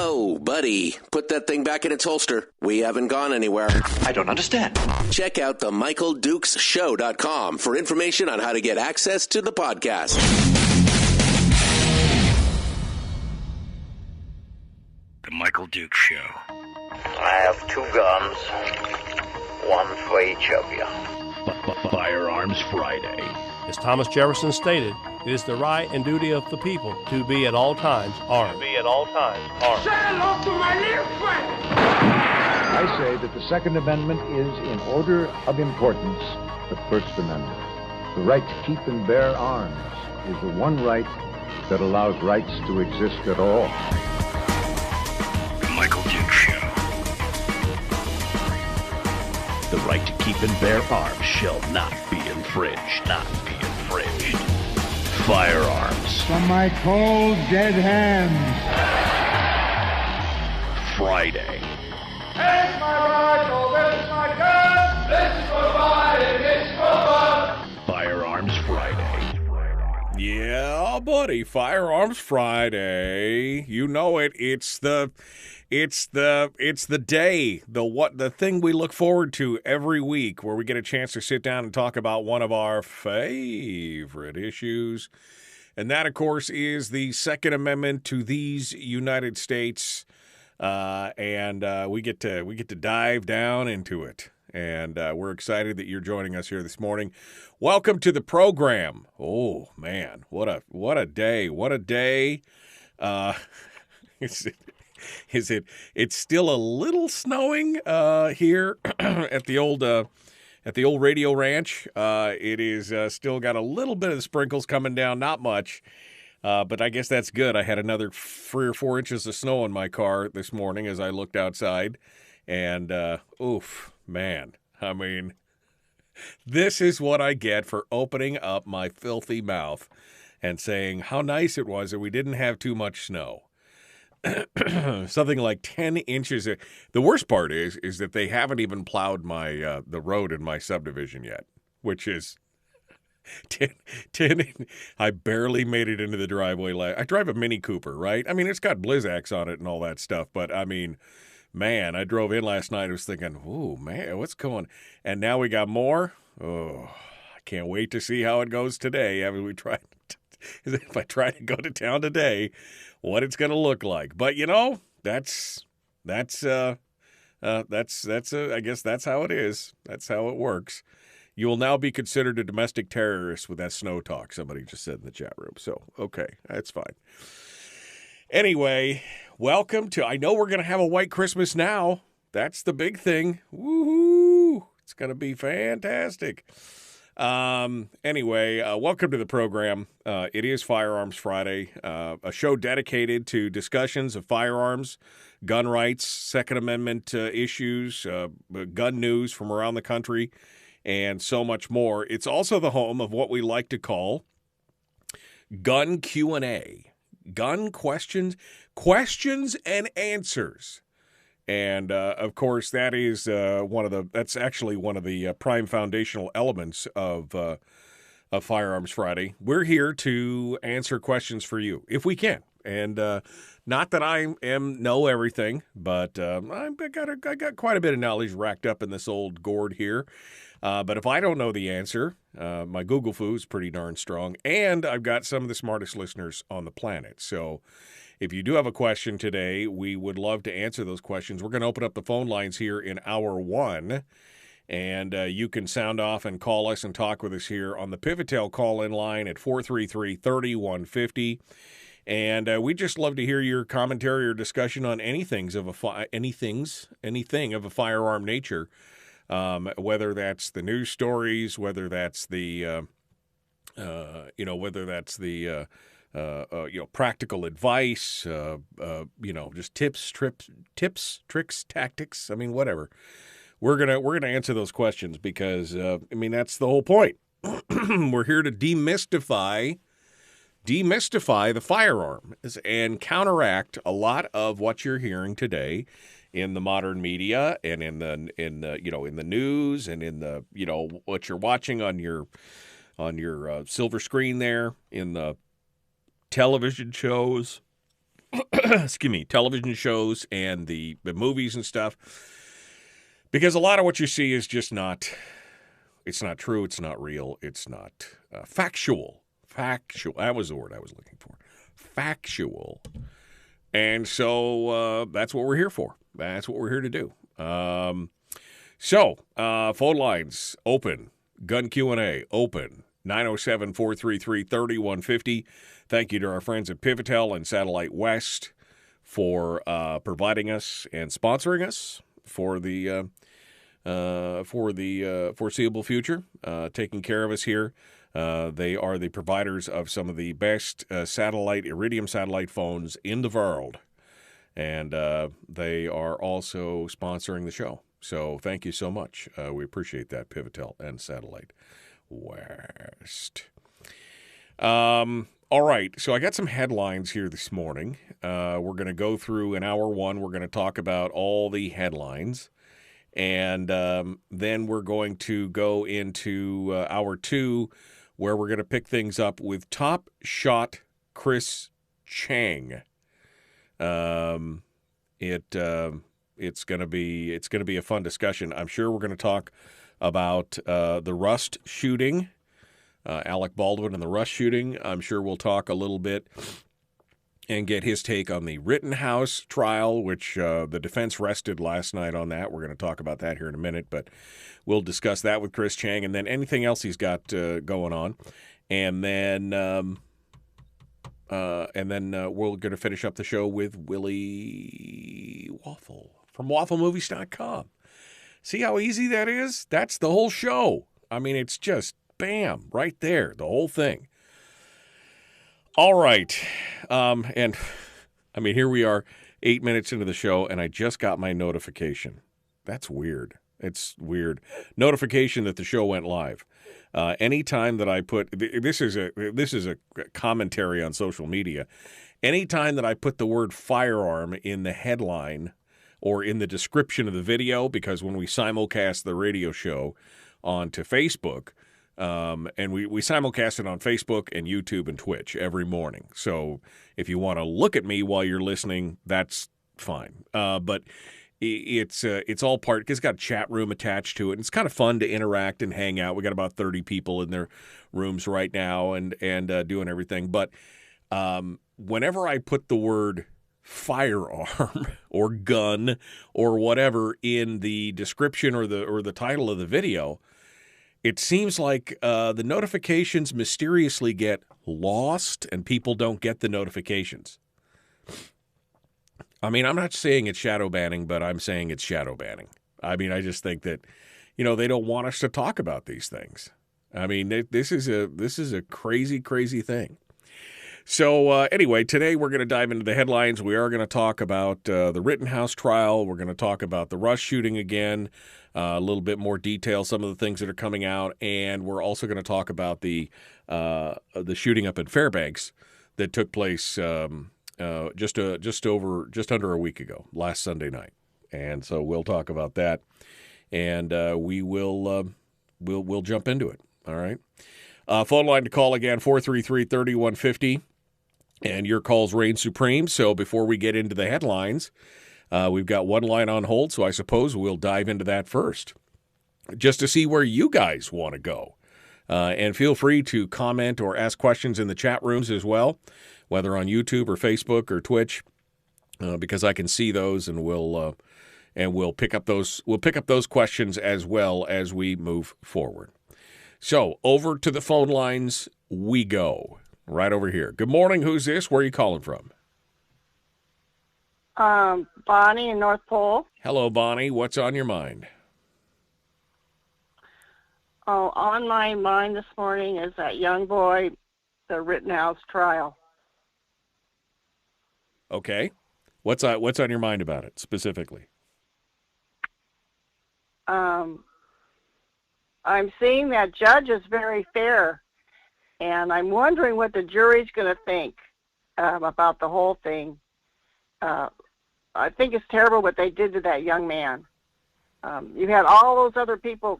Whoa, buddy. Put that thing back in its holster. We haven't gone anywhere. I don't understand. Check out the MichaelDukesShow.com for information on how to get access to the podcast. The Michael Dukes Show. I have 2 guns, one for each of you. Firearms Friday. As Thomas Jefferson stated, it is the right and duty of the people to be at all times armed. Say hello to my little friend. I say that the Second Amendment is, in order of importance, the First Amendment. The right to keep and bear arms is the one right that allows rights to exist at all. The Michael Dukes Show. The right to keep and bear arms shall not be infringed. Not be infringed. Firearms. From my cold, dead hands. Friday. Here's my rifle, this is my gun, this is for fighting, this is for fun. Firearms Friday. Yeah, buddy, Firearms Friday. You know it. It's the day, the thing we look forward to every week, where we get a chance to sit down and talk about one of our favorite issues. And that, of course, is the Second Amendment to these United States. And we get to dive down into it. And we're excited that you're joining us here this morning. Welcome to the program. Oh man, what a day! What a day! It's still a little snowing here at the old radio ranch. It is still got a little bit of the sprinkles coming down, not much. But I guess that's good. I had another 3 or 4 inches of snow in my car this morning as I looked outside. And, oof, man. I mean, this is what I get for opening up my filthy mouth and saying how nice it was that we didn't have too much snow. Something like 10 inches. The worst part is that they haven't even plowed my the road in my subdivision yet, which is 10. I barely made it into the driveway. I drive a Mini Cooper, right? I mean, it's got Blizzaks on it and all that stuff, but I mean, man, I drove in last night. I was thinking, oh, man, what's going on? And now we got more. Oh, I can't wait to see how it goes today. I mean, if I try to go to town today, what it's going to look like. But, you know, that's I guess that's how it is. That's how it works. You will now be considered a domestic terrorist with that snow talk, somebody just said in the chat room. So, okay, that's fine. Anyway, welcome to, I know we're going to have a white Christmas now. That's the big thing. Woohoo! It's going to be fantastic. Anyway, welcome to the program. It is Firearms Friday, a show dedicated to discussions of firearms, gun rights, Second Amendment issues, gun news from around the country, and so much more. It's also the home of what we like to call Gun Q&A. Gun questions and answers. And, of course, that is that's actually one of the prime foundational elements of Firearms Friday. We're here to answer questions for you, if we can. And not that I know everything, but I got quite a bit of knowledge racked up in this old gourd here. But if I don't know the answer, my Google foo is pretty darn strong, and I've got some of the smartest listeners on the planet. So if you do have a question today, we would love to answer those questions. We're going to open up the phone lines here in hour 1, and you can sound off and call us and talk with us here on the Pivotal call-in line at 433-3150. And we just love to hear your commentary or discussion on anything of a firearm nature. Whether that's the news stories, whether that's the, practical advice, just tips, tricks, tactics. I mean, whatever. We're gonna answer those questions because that's the whole point. We're here to demystify the firearm and counteract a lot of what you're hearing today in the modern media and in the news and in the what you're watching on your silver screen there, in the television shows, excuse me, television shows and the movies and stuff. Because a lot of what you see is just it's not true, it's not real, it's not factual. Factual, that was the word I was looking for. Factual. And so that's what we're here for. That's what we're here to do. Phone lines open. Gun Q&A open. 907-433-3150. Thank you to our friends at Pivotel and Satellite West for providing us and sponsoring us for the foreseeable future, taking care of us here. They are the providers of some of the best iridium satellite phones in the world, and they are also sponsoring the show. So thank you so much. We appreciate that, Pivotel and Satellite West. All right, so I got some headlines here this morning. We're going to go through in hour one. We're going to talk about all the headlines. And then we're going to go into hour two, where we're going to pick things up with TopShot Chris Cheng. It's going to be a fun discussion. I'm sure we're going to talk about the Rust shooting, Alec Baldwin and the Rust shooting. I'm sure we'll talk a little bit and get his take on the Rittenhouse trial, which the defense rested last night on that. We're going to talk about that here in a minute, but we'll discuss that with Chris Cheng, and then anything else he's got going on. And then we're going to finish up the show with Willie Waffle from wafflemovies.com. See how easy that is? That's the whole show. I mean, it's just bam, right there, the whole thing. All right. And I mean, here we are 8 minutes into the show, and I just got my notification. That's weird. It's weird. Notification that the show went live. Anytime that I put this is a commentary on social media. Anytime that I put the word firearm in the headline or in the description of the video, because when we simulcast the radio show onto Facebook, and we simulcast it on Facebook and YouTube and Twitch every morning. So if you want to look at me while you're listening, that's fine. But it's all part, because it's got a chat room attached to it. And it's kind of fun to interact and hang out. We got about 30 people in their rooms right now and doing everything. But whenever I put the word firearm or gun or whatever in the description or the title of the video, it seems like the notifications mysteriously get lost and people don't get the notifications. I mean, I'm not saying it's shadow banning, but I'm saying it's shadow banning. I mean, I just think that, they don't want us to talk about these things. I mean, this is a crazy, crazy thing. So anyway, today we're going to dive into the headlines. We are going to talk about the Rittenhouse trial. We're going to talk about the Rust shooting again, a little bit more detail, some of the things that are coming out, and we're also going to talk about the shooting up in Fairbanks that took place just under a week ago, last Sunday night. And so we'll talk about that, and we'll jump into it. All right. Phone line to call again, 433-3150. And your calls reign supreme. So before we get into the headlines, we've got one line on hold, so I suppose we'll dive into that first, just to see where you guys want to go. And feel free to comment or ask questions in the chat rooms as well, whether on YouTube or Facebook or Twitch, because I can see those, and we'll pick up those questions as well as we move forward. So over to the phone lines we go. Right over here. Good morning. Who's this? Where are you calling from? Bonnie in North Pole. Hello, Bonnie. What's on your mind? Oh, on my mind this morning is that young boy, the Rittenhouse trial. Okay. What's on your mind about it specifically? I'm seeing that judge is very fair. And I'm wondering what the jury's going to think about the whole thing. I think it's terrible what they did to that young man. You had all those other people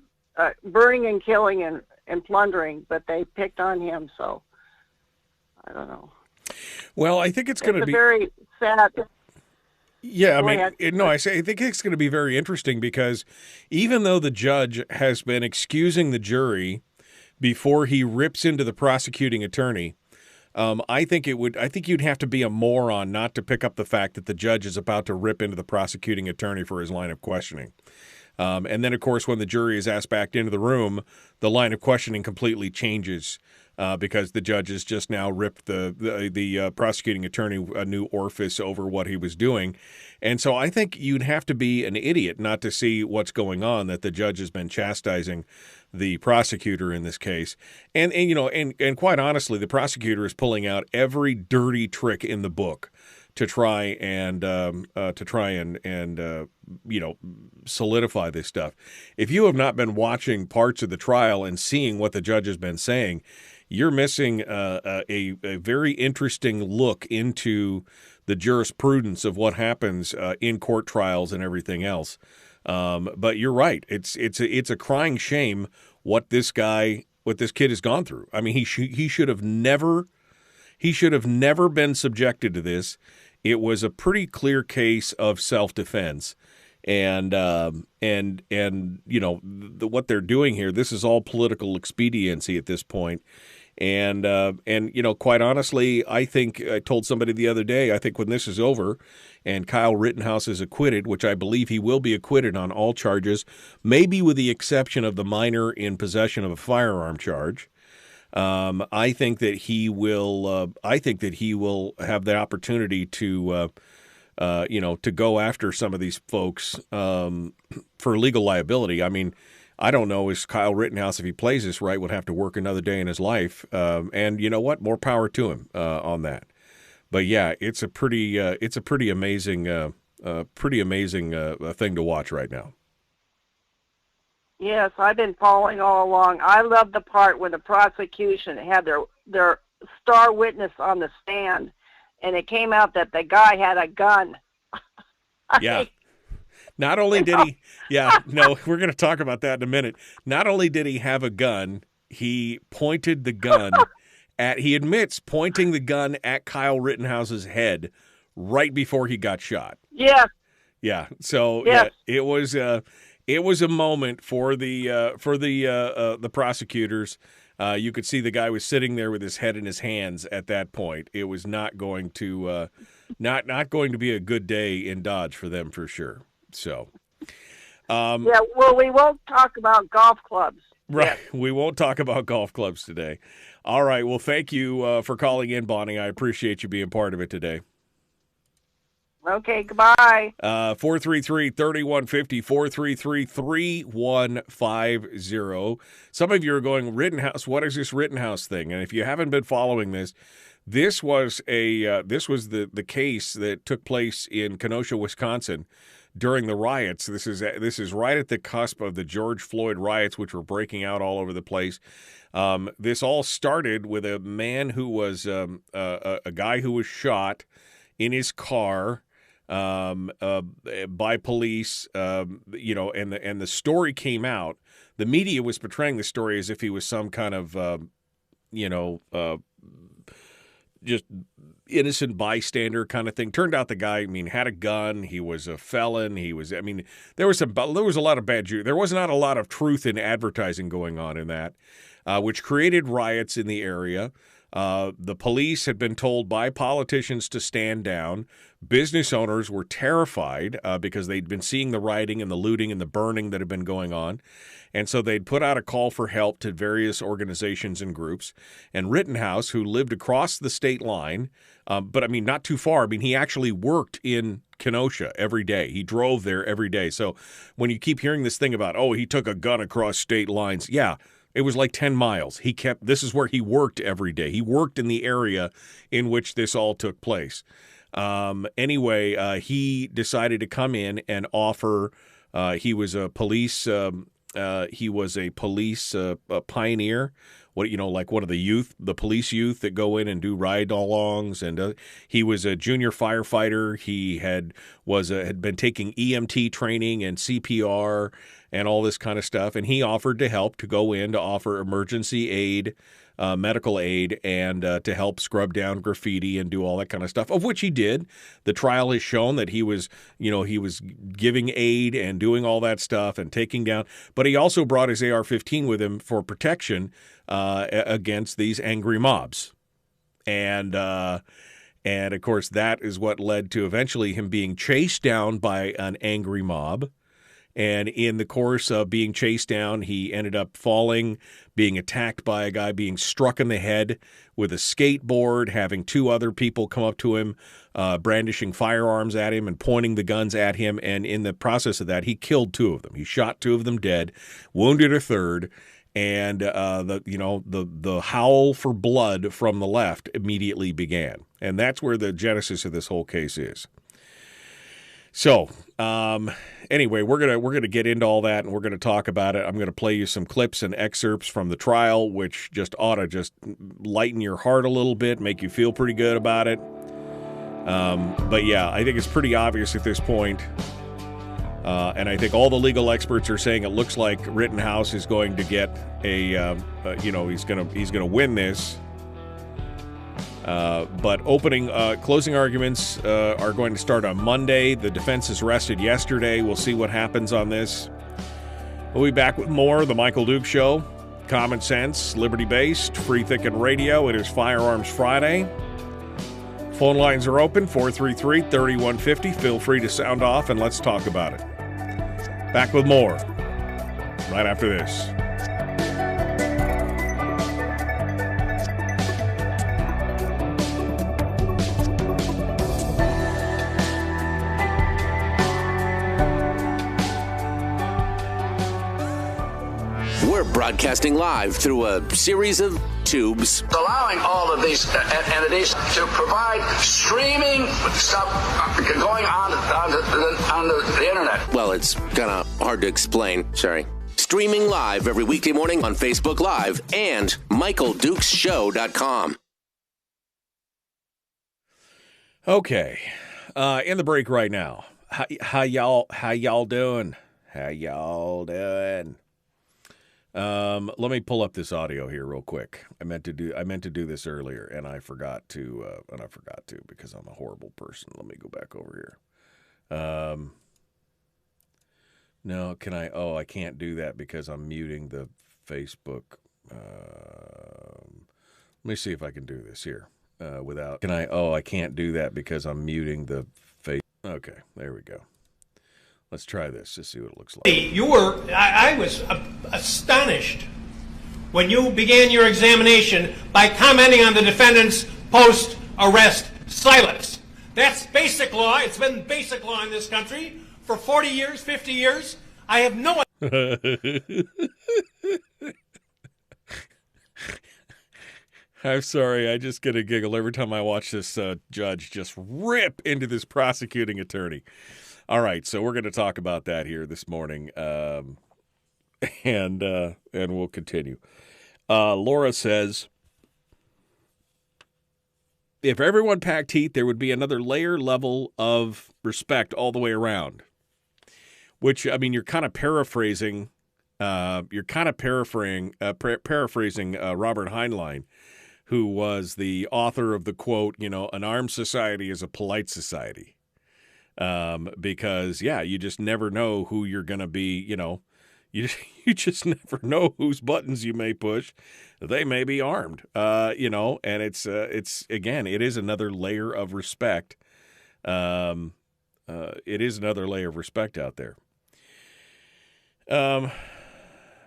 burning and killing and plundering, but they picked on him, so I don't know. Well, I think it's going to be very sad. Yeah, I Go mean, ahead. I think it's going to be very interesting because even though the judge has been excusing the jury before he rips into the prosecuting attorney, I think you'd have to be a moron not to pick up the fact that the judge is about to rip into the prosecuting attorney for his line of questioning. And then, of course, when the jury is asked back into the room, the line of questioning completely changes because the judge has just now ripped the prosecuting attorney a new orifice over what he was doing. And so I think you'd have to be an idiot not to see what's going on, that the judge has been chastising the prosecutor in this case. And quite honestly, the prosecutor is pulling out every dirty trick in the book to try and solidify this stuff. If you have not been watching parts of the trial and seeing what the judge has been saying, you're missing a very interesting look into the jurisprudence of what happens in court trials and everything else. But you're right; it's a crying shame what this kid has gone through. I mean, he should have never been subjected to this. It was a pretty clear case of self-defense, and what they're doing here. This is all political expediency at this point, and quite honestly, I think I told somebody the other day. I think when this is over, and Kyle Rittenhouse is acquitted, which I believe he will be acquitted on all charges, maybe with the exception of the minor in possession of a firearm charge. I think that he will. I think that he will have the opportunity to go after some of these folks for legal liability. I mean, I don't know. Is Kyle Rittenhouse, if he plays this right, would have to work another day in his life. And you know what? More power to him on that. But yeah, it's a pretty amazing thing to watch right now. Yes, I've been following all along. I love the part when the prosecution had their star witness on the stand, and it came out that the guy had a gun. Yeah. Not only did he, we're going to talk about that in a minute. Not only did he have a gun, he pointed the gun he admits pointing the gun at Kyle Rittenhouse's head right before he got shot. Yes. Yeah. So yes. Yeah, it was a moment for the prosecutors. You could see the guy was sitting there with his head in his hands at that point. It was not going to not going to be a good day in Dodge for them for sure. So, well, we won't talk about golf clubs. Right, yet. We won't talk about golf clubs today. All right. Well, thank you for calling in, Bonnie. I appreciate you being part of it today. Okay, goodbye. 433-3150, 433-3150. Some of you are going, Rittenhouse, what is this Rittenhouse thing? And if you haven't been following this, this was the case that took place in Kenosha, Wisconsin during the riots. This is right at the cusp of the George Floyd riots, which were breaking out all over the place. This all started with a man who was a guy who was shot in his car by police, and the story came out. The media was portraying the story as if he was some kind of, just innocent bystander kind of thing. Turned out the guy, had a gun. He was a felon. There was a lot of bad juju. There was not a lot of truth in advertising going on in that, which created riots in the area. The police had been told by politicians to stand down. Business owners were terrified because they'd been seeing the rioting and the looting and the burning that had been going on. And so they'd put out a call for help to various organizations and groups. And Rittenhouse, who lived across the state line, but not too far. He actually worked in Kenosha every day. He drove there every day. So when you keep hearing this thing about, he took a gun across state lines, yeah, it was like 10 miles. This is where he worked every day. He worked in the area in which this all took place. Anyway, he decided to come in and offer, he was a police pioneer. Like one of the police youth that go in and do ride-alongs, and he was a junior firefighter. He had been taking EMT training and CPR and all this kind of stuff, and he offered to help to go in to offer emergency aid medical aid and to help scrub down graffiti and do all that kind of stuff, of which he did. The trial has shown that he was giving aid and doing all that stuff and taking down. But he also brought his AR-15 with him for protection against these angry mobs. And of course, that is what led to eventually him being chased down by an angry mob. And in the course of being chased down, he ended up falling, being attacked by a guy, being struck in the head with a skateboard, having two other people come up to him, brandishing firearms at him and pointing the guns at him. And in the process of that, he killed two of them. He shot two of them dead, wounded a third, and the howl for blood from the left immediately began. And that's where the genesis of this whole case is. So, anyway, we're gonna get into all that, and we're gonna talk about it. I'm gonna play you some clips and excerpts from the trial, which just ought to just lighten your heart a little bit, make you feel pretty good about it. But yeah, I think it's pretty obvious at this point, and I think all the legal experts are saying it looks like Rittenhouse is going to get he's gonna win this. But closing arguments are going to start on Monday. The defense is rested yesterday. We'll see what happens on this. We'll be back with more of The Michael Duke Show. Common sense, liberty-based, free-thinking radio. It is Firearms Friday. Phone lines are open, 433-3150. Feel free to sound off, and let's talk about it. Back with more right after this. We're broadcasting live through a series of tubes. Allowing all of these entities to provide streaming stuff going on the internet. Well, it's kind of hard to explain. Sorry. Streaming live every weekday morning on Facebook Live and MichaelDukesShow.com. Okay. In the break right now. How y'all doing? How y'all doing? Let me pull up this audio here real quick. I meant to do this earlier, and I forgot to because I'm a horrible person. Let me go back over here. No, can I? Oh, I can't do that because I'm muting the Facebook. Let me see if I can do this here without. Can I? Oh, I can't do that because I'm muting the face. Okay, there we go. Let's try this to see what it looks like. I was astonished when you began your examination by commenting on the defendant's post-arrest silence. That's basic law. It's been basic law in this country for 40 years, 50 years. I have no I'm sorry. I just get a giggle every time I watch this judge just rip into this prosecuting attorney. All right, so we're going to talk about that here this morning, and we'll continue. Laura says, if everyone packed heat, there would be another level of respect all the way around. Which, I mean, you're kind of paraphrasing. Paraphrasing Robert Heinlein, who was the author of the quote, an armed society is a polite society. Because you just never know who you're going to be, you just never know whose buttons you may push. They may be armed, and it's again, it is another layer of respect. It is another layer of respect out there.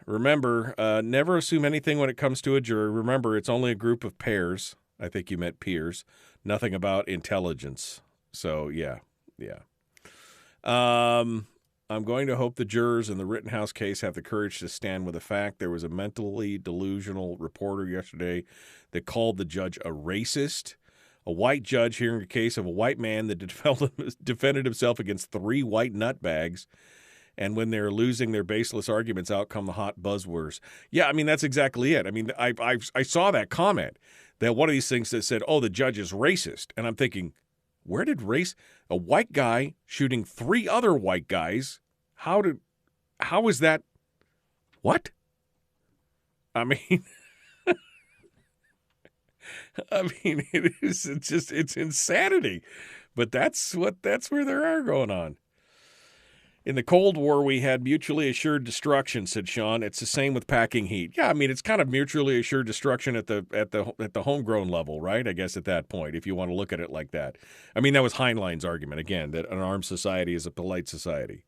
Remember, never assume anything when it comes to a jury. Remember, it's only a group of pairs. I think you meant peers. Nothing about intelligence. So, yeah. I'm going to hope the jurors in the Rittenhouse case have the courage to stand with the fact there was a mentally delusional reporter yesterday that called the judge a racist. A white judge hearing a case of a white man that defended himself against 3 white nutbags. And when they're losing their baseless arguments, out come the hot buzzwords. Yeah, I mean, that's exactly it. I mean, I saw that comment, that one of these things that said, oh, the judge is racist. And I'm thinking, where did a white guy shooting 3 other white guys, how is that, what? I mean, I mean, it's insanity. But that's where there are going on. In the Cold War, we had mutually assured destruction, said Sean. It's the same with packing heat. Yeah, I mean, it's kind of mutually assured destruction at the homegrown level, right? I guess at that point, if you want to look at it like that. I mean, that was Heinlein's argument, again, that an armed society is a polite society.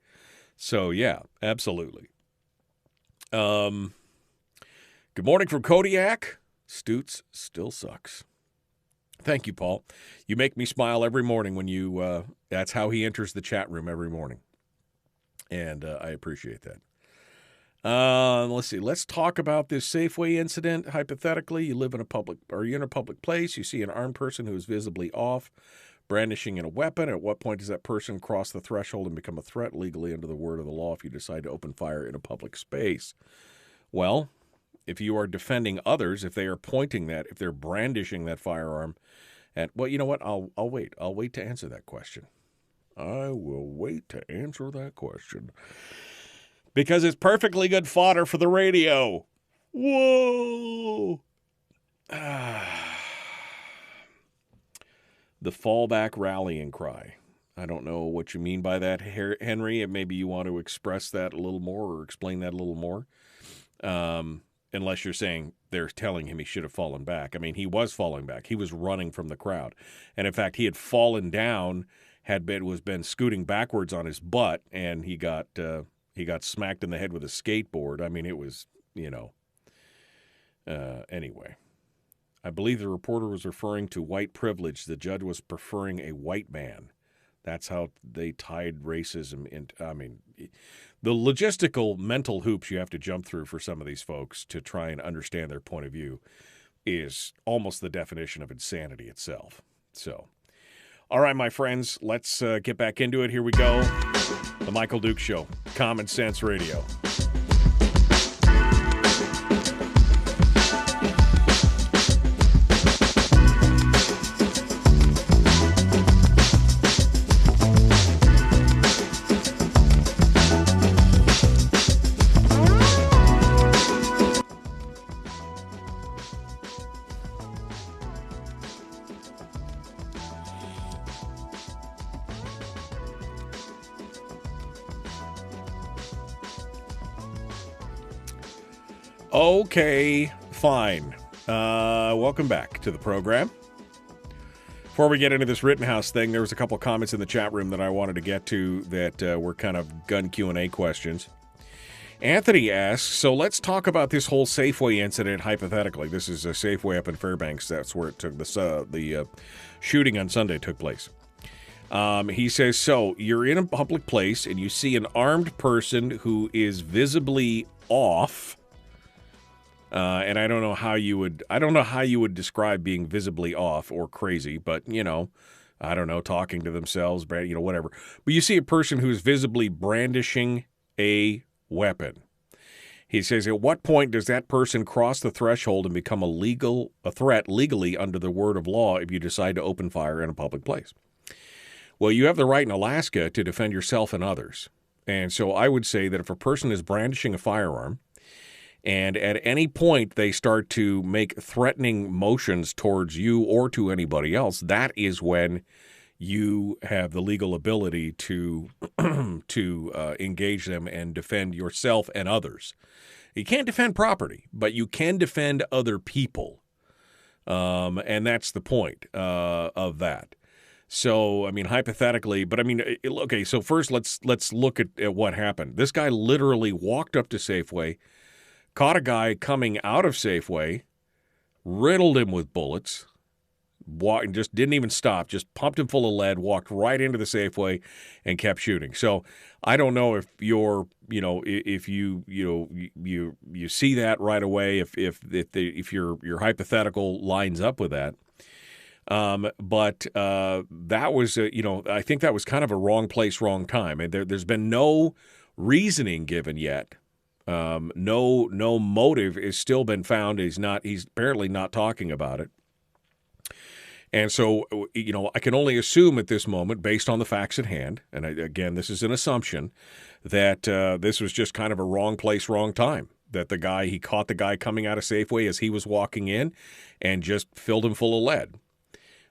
So, yeah, absolutely. Good morning from Kodiak. Stutes still sucks. Thank you, Paul. You make me smile every morning when you, that's how he enters the chat room every morning. And I appreciate that. Let's see. Let's talk about this Safeway incident. Hypothetically, you're in a public place. You see an armed person who is visibly off, brandishing a weapon. At what point does that person cross the threshold and become a threat legally under the word of the law if you decide to open fire in a public space? Well, if you are defending others, if they are pointing that, if they're brandishing that firearm at, well, you know what? I'll wait. I'll wait to answer that question. I will wait to answer that question. Because it's perfectly good fodder for the radio. Whoa! The fallback rallying cry. I don't know what you mean by that, Henry. Maybe you want to express that a little more or explain that a little more. Unless you're saying they're telling him he should have fallen back. I mean, he was falling back. He was running from the crowd. And in fact, he had fallen down, was been scooting backwards on his butt, and he got smacked in the head with a skateboard. I mean, it was, anyway. I believe the reporter was referring to white privilege. The judge was preferring a white man. That's how they tied racism in. I mean, the logistical mental hoops you have to jump through for some of these folks to try and understand their point of view is almost the definition of insanity itself. So, all right, my friends, let's get back into it. Here we go. The Michael Dukes Show, Common Sense Radio. Okay, fine. Welcome back to the program. Before we get into this Rittenhouse thing, there was a couple comments in the chat room that I wanted to get to that were kind of gun Q&A questions. Anthony asks, so let's talk about this whole Safeway incident hypothetically. This is a Safeway up in Fairbanks. That's where it took the shooting on Sunday took place. He says, so you're in a public place and you see an armed person who is visibly off. And I don't know how you would describe being visibly off or crazy, but I don't know, talking to themselves, whatever. But you see a person who's visibly brandishing a weapon. He says, at what point does that person cross the threshold and become a threat legally under the word of law if you decide to open fire in a public place? Well, you have the right in Alaska to defend yourself and others. And so I would say that if a person is brandishing a firearm, and at any point they start to make threatening motions towards you or to anybody else, that is when you have the legal ability to engage them and defend yourself and others. You can't defend property, but you can defend other people, and that's the point of that. So, I mean, hypothetically, but I mean, okay. So first, let's look at what happened. This guy literally walked up to Safeway, caught a guy coming out of Safeway, riddled him with bullets, and just didn't even stop, just pumped him full of lead, walked right into the Safeway, and kept shooting. So I don't know if you're, if you see that right away, if your hypothetical lines up with that. But that was, I think that was kind of a wrong place, wrong time. And there's been no reasoning given yet. No motive has still been found. He's apparently not talking about it. And so, I can only assume at this moment, based on the facts at hand, and again, this is an assumption, that this was just kind of a wrong place, wrong time. that he caught the guy coming out of Safeway as he was walking in and just filled him full of lead.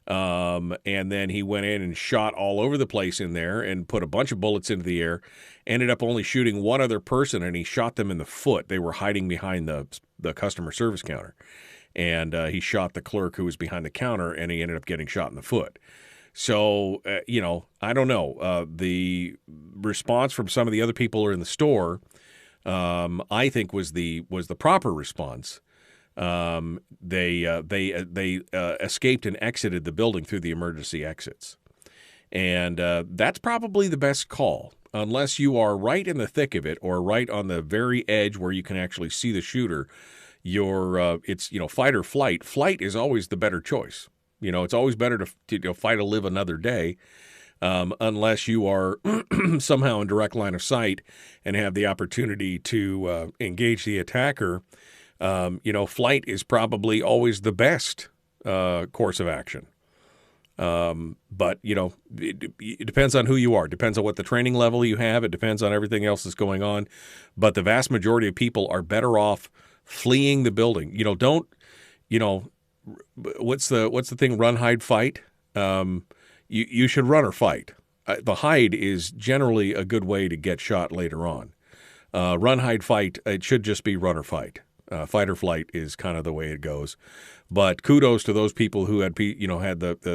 And then he went in and shot all over the place in there and put a bunch of bullets into the air, ended up only shooting one other person, and he shot them in the foot. They were hiding behind the customer service counter. And he shot the clerk who was behind the counter, and he ended up getting shot in the foot. So, I don't know. The response from some of the other people who are in the store, I think was the proper response. They escaped and exited the building through the emergency exits. And that's probably the best call, unless you are right in the thick of it or right on the very edge where you can actually see the shooter. It's fight or flight. Flight is always the better choice. It's always better to fight to live another day, unless you are somehow in direct line of sight and have the opportunity to engage the attacker. Flight is probably always the best course of action. But it depends on who you are. It depends on what the training level you have. It depends on everything else that's going on. But the vast majority of people are better off fleeing the building. What's the thing? Run, hide, fight. You should run or fight. The hide is generally a good way to get shot later on. Run, hide, fight. It should just be run or fight. Fight or flight is kind of the way it goes. But kudos to those people who had had the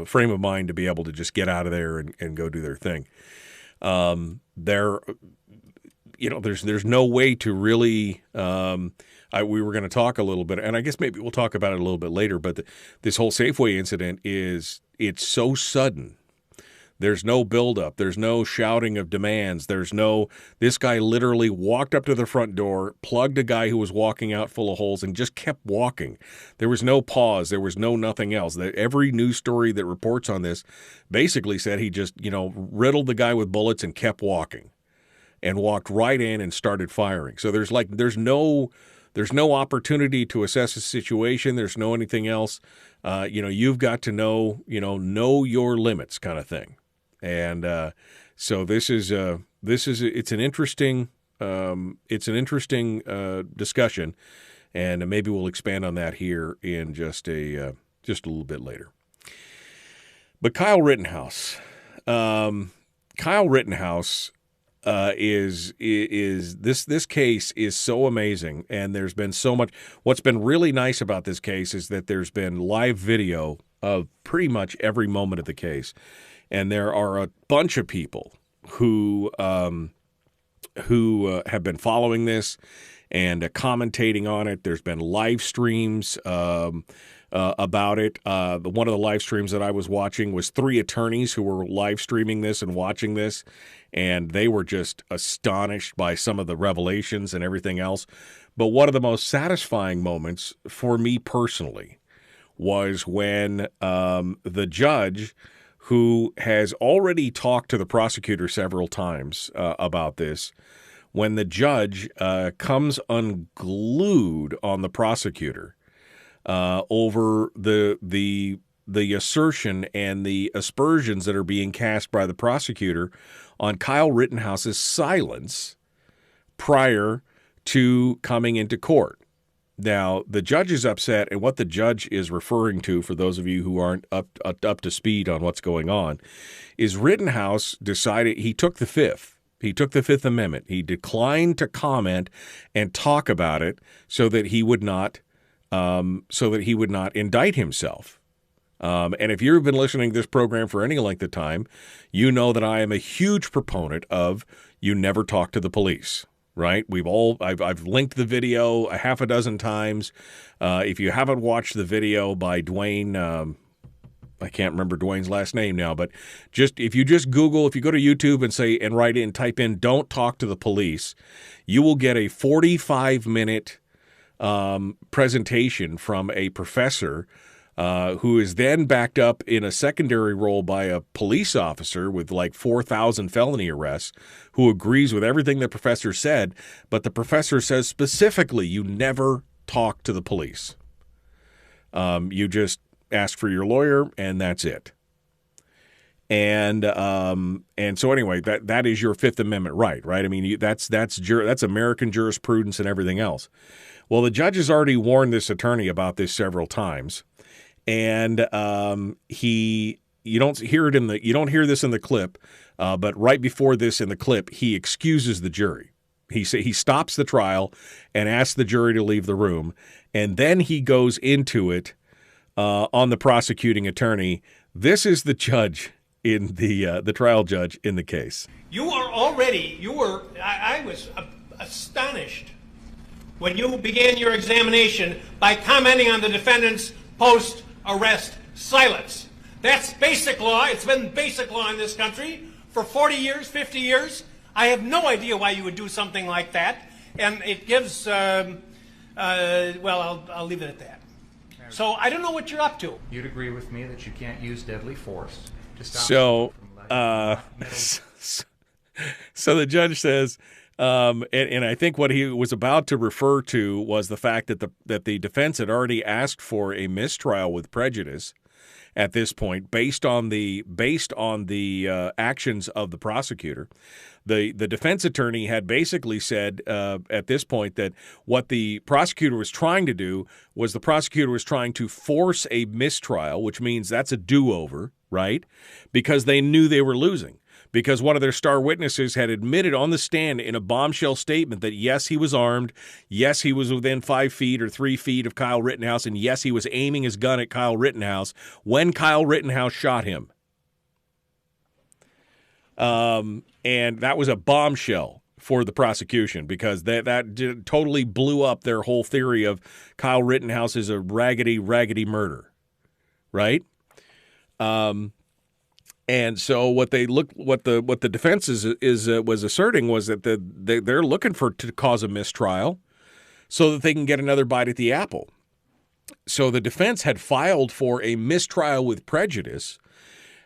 frame of mind to be able to just get out of there and go do their thing. There's no way to really. We were going to talk a little bit, and I guess maybe we'll talk about it a little bit later. But this whole Safeway incident it's so sudden. There's no buildup. There's no shouting of demands. This guy literally walked up to the front door, plugged a guy who was walking out full of holes, and just kept walking. There was no pause. There was no nothing else. Every news story that reports on this basically said he just, riddled the guy with bullets and kept walking and walked right in and started firing. So there's no opportunity to assess the situation. There's no anything else. You've got to know your limits kind of thing. And so it's an interesting discussion, and maybe we'll expand on that here in just a little bit later. But Kyle Rittenhouse is this case is so amazing, and there's been so much. What's been really nice about this case is that there's been live video of pretty much every moment of the case. And there are a bunch of people who have been following this and commentating on it. There's been live streams about it. One of the live streams that I was watching was 3 attorneys who were live streaming this and watching this, and they were just astonished by some of the revelations and everything else. But one of the most satisfying moments for me personally was when the judge, who has already talked to the prosecutor several times about this, when the judge comes unglued on the prosecutor over the assertion and the aspersions that are being cast by the prosecutor on Kyle Rittenhouse's silence prior to coming into court. Now, the judge is upset, and what the judge is referring to, for those of you who aren't up to speed on what's going on, is Rittenhouse decided he took the Fifth. He took the Fifth Amendment. He declined to comment and talk about it so that he would not indict himself. And if you've been listening to this program for any length of time, you know that I am a huge proponent of you never talk to the police. Right? I've linked the video a half a dozen times. If you haven't watched the video by Dwayne, I can't remember Dwayne's last name now, but if you go to YouTube and type in "don't talk to the police," you will get a 45-minute presentation from a professor who is then backed up in a secondary role by a police officer with like 4,000 felony arrests, who agrees with everything the professor said, but the professor says specifically you never talk to the police. You just ask for your lawyer, and that's it. And so anyway, that is your Fifth Amendment right? I mean, that's American jurisprudence and everything else. Well, the judge has already warned this attorney about this several times, and you don't hear this in the clip, but right before this in the clip, he excuses the jury. He stops the trial and asks the jury to leave the room, and then he goes into it on the prosecuting attorney. This is the judge in the trial judge in the case. I was astonished when you began your examination by commenting on the defendant's post-arrest silence. That's basic law. It's been basic law in this country for 40 years, 50 years. I have no idea why you would do something like that. And it gives, I'll leave it at that. So I don't know what you're up to. You'd agree with me that you can't use deadly force to stop. So the judge says, and I think what he was about to refer to was the fact that the defense had already asked for a mistrial with prejudice at this point, based on the actions of the prosecutor. The defense attorney had basically said at this point that what the prosecutor was trying to do was trying to force a mistrial, which means that's a do-over, right? Because they knew they were losing. Because one of their star witnesses had admitted on the stand in a bombshell statement that, yes, he was armed, yes, he was within 5 feet or 3 feet of Kyle Rittenhouse, and yes, he was aiming his gun at Kyle Rittenhouse when Kyle Rittenhouse shot him. And that was a bombshell for the prosecution, because that totally blew up their whole theory of Kyle Rittenhouse is a raggedy murder, right? And so what the defense was asserting was that they're looking to cause a mistrial so that they can get another bite at the apple. So the defense had filed for a mistrial with prejudice.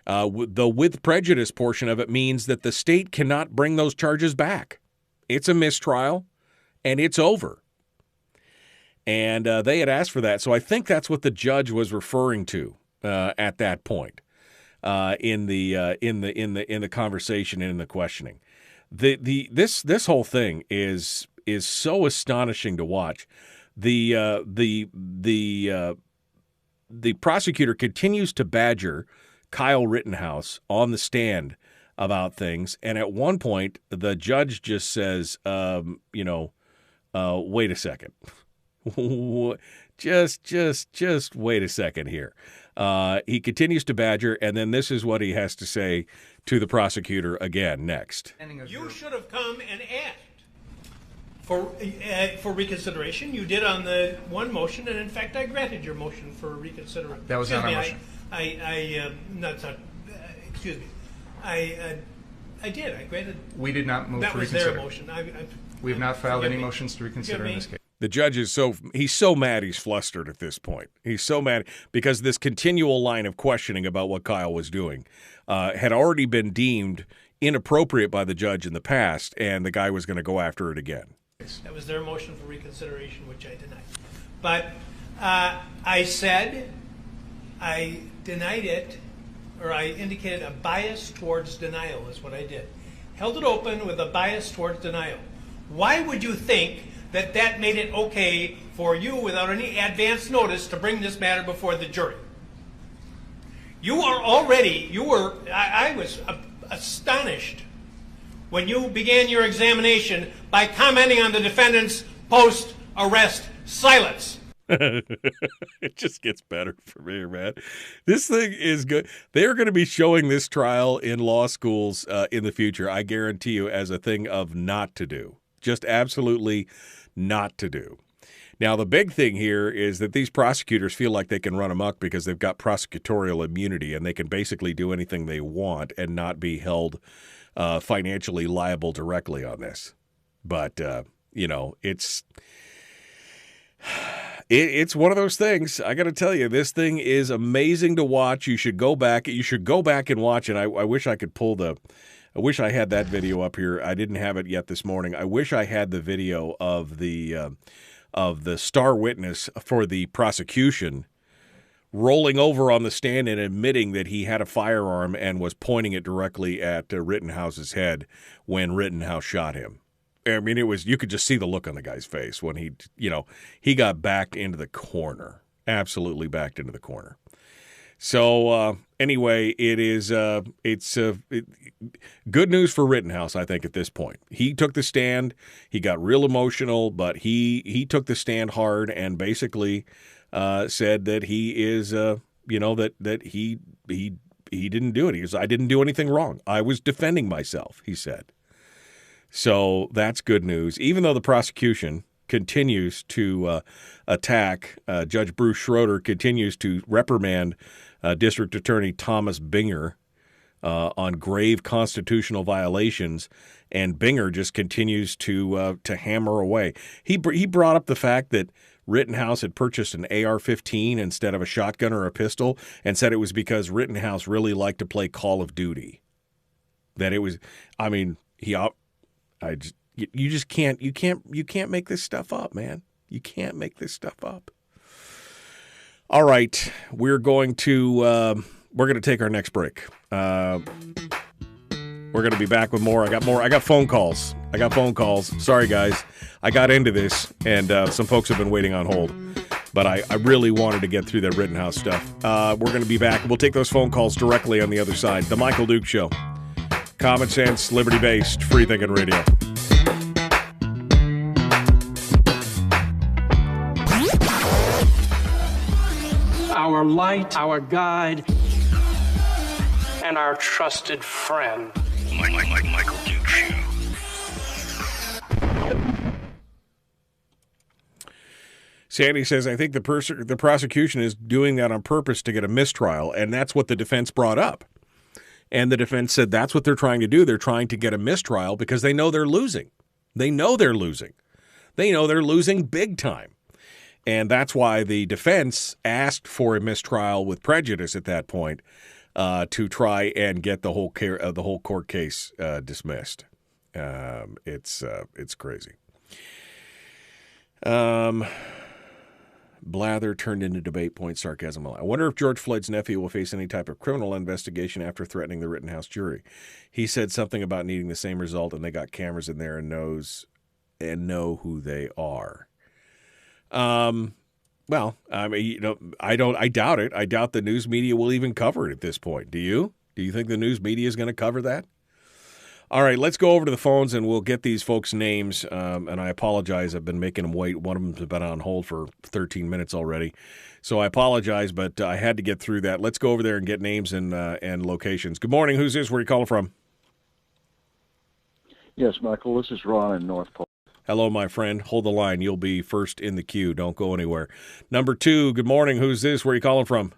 The with prejudice portion of it means that the state cannot bring those charges back. It's a mistrial, and it's over. And they had asked for that, so I think that's what the judge was referring to at that point. In the conversation and in the questioning, this whole thing is so astonishing to watch. The prosecutor continues to badger Kyle Rittenhouse on the stand about things, and at one point the judge just says, wait a second, just wait a second here. He continues to badger, and then this is what he has to say to the prosecutor again next. You should have come and asked for reconsideration. You did on the one motion, and in fact, I granted your motion for reconsideration. That was not a motion. Excuse me. I did. I granted. We did not move to reconsider. That was their motion. We have not filed any motions to reconsider in this case. The judge is he's so mad he's flustered at this point. He's so mad because this continual line of questioning about what Kyle was doing had already been deemed inappropriate by the judge in the past, and the guy was going to go after it again. That was their motion for reconsideration, which I denied. But I said I denied it, or I indicated a bias towards denial is what I did. Held it open with a bias towards denial. Why would you think that made it okay for you, without any advance notice, to bring this matter before the jury? I was astonished when you began your examination by commenting on the defendant's post-arrest silence. It just gets better from here, man. This thing is good. They're going to be showing this trial in law schools in the future, I guarantee you, as a thing of not to do. Just absolutely not to do. Now, the big thing here is that these prosecutors feel like they can run amok because they've got prosecutorial immunity, and they can basically do anything they want and not be held financially liable directly on this. But, it's one of those things. I got to tell you, this thing is amazing to watch. You should go back. You should go back and watch it. I wish I could I wish I had that video up here. I didn't have it yet this morning. I wish I had the video of the star witness for the prosecution rolling over on the stand and admitting that he had a firearm and was pointing it directly at Rittenhouse's head when Rittenhouse shot him. I mean, you could just see the look on the guy's face when he got backed into the corner, absolutely backed into the corner. So anyway, it's good news for Rittenhouse, I think, at this point. He took the stand. He got real emotional, but he took the stand hard and basically said that he is, that he didn't do it. He goes, I didn't do anything wrong. I was defending myself, he said. So that's good news, even though the prosecution continues to attack. Judge Bruce Schroeder continues to reprimand District Attorney Thomas Binger on grave constitutional violations, and Binger just continues to hammer away. He brought up the fact that Rittenhouse had purchased an AR-15 instead of a shotgun or a pistol, and said it was because Rittenhouse really liked to play Call of Duty. That it was, I mean, you can't make this stuff up, man. You can't make this stuff up. All right, we're going to take our next break. We're going to be back with more. I got phone calls. Sorry, guys. I got into this, and some folks have been waiting on hold. But I really wanted to get through that Rittenhouse stuff. We're going to be back. We'll take those phone calls directly on the other side. The Michael Duke Show. Common sense, liberty-based, free-thinking radio. Our light, our guide, and our trusted friend. Michael Duke Show. Sandy says, I think the prosecution is doing that on purpose to get a mistrial, and that's what the defense brought up. And the defense said that's what they're trying to do. They're trying to get a mistrial because they know they're losing. They know they're losing big time. And that's why the defense asked for a mistrial with prejudice at that point to try and get the whole court case dismissed. It's crazy. Blather turned into debate point sarcasm. I wonder if George Floyd's nephew will face any type of criminal investigation after threatening the Rittenhouse jury. He said something about needing the same result, and they got cameras in there and know who they are. Well, I mean, I doubt it. I doubt the news media will even cover it at this point. Do you? Do you think the news media is going to cover that? All right, let's go over to the phones and we'll get these folks' names. And I apologize. I've been making them wait. One of them has been on hold for 13 minutes already. So I apologize, but I had to get through that. Let's go over there and get names and locations. Good morning. Who's this? Where are you calling from? Yes, Michael. This is Ron in North Pole. Hello, my friend. Hold the line. You'll be first in the queue. Don't go anywhere. Number 2, good morning. Who's this? Where are you calling from?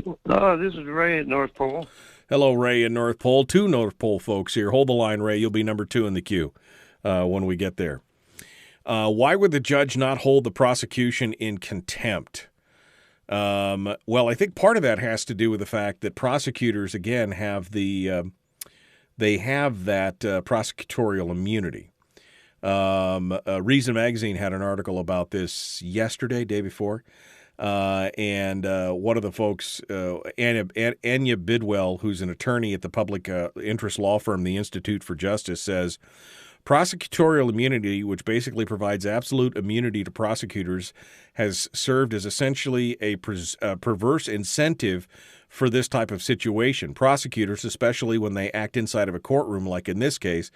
This is Ray at North Pole. Hello, Ray in North Pole. 2 North Pole folks here. Hold the line, Ray. You'll be number 2 in the queue when we get there. Why would the judge not hold the prosecution in contempt? Well, I think part of that has to do with the fact that prosecutors, again, have that prosecutorial immunity. Reason Magazine had an article about this yesterday, day before. And one of the folks, Anya Bidwell, who's an attorney at the public interest law firm, the Institute for Justice, says, prosecutorial immunity, which basically provides absolute immunity to prosecutors, has served as essentially a perverse incentive for this type of situation. Prosecutors, especially when they act inside of a courtroom, like in this case,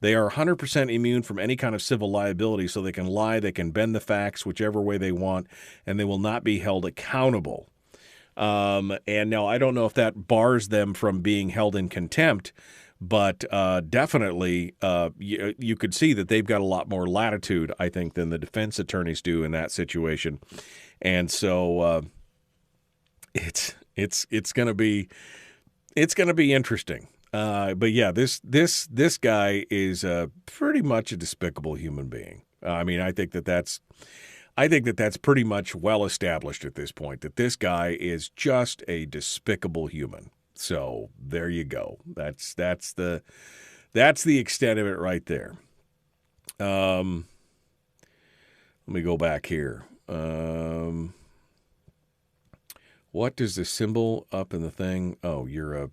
they are 100% immune from any kind of civil liability, so they can lie, they can bend the facts whichever way they want, and they will not be held accountable. And now I don't know if that bars them from being held in contempt, but definitely you could see that they've got a lot more latitude, I think, than the defense attorneys do in that situation. And so it's going to be interesting. But yeah, this guy is pretty much a despicable human being. I mean, I think that's pretty much well established at this point, that this guy is just a despicable human. So there you go. That's the extent of it right there. Let me go back here. What does the symbol up in the thing? Oh, you're a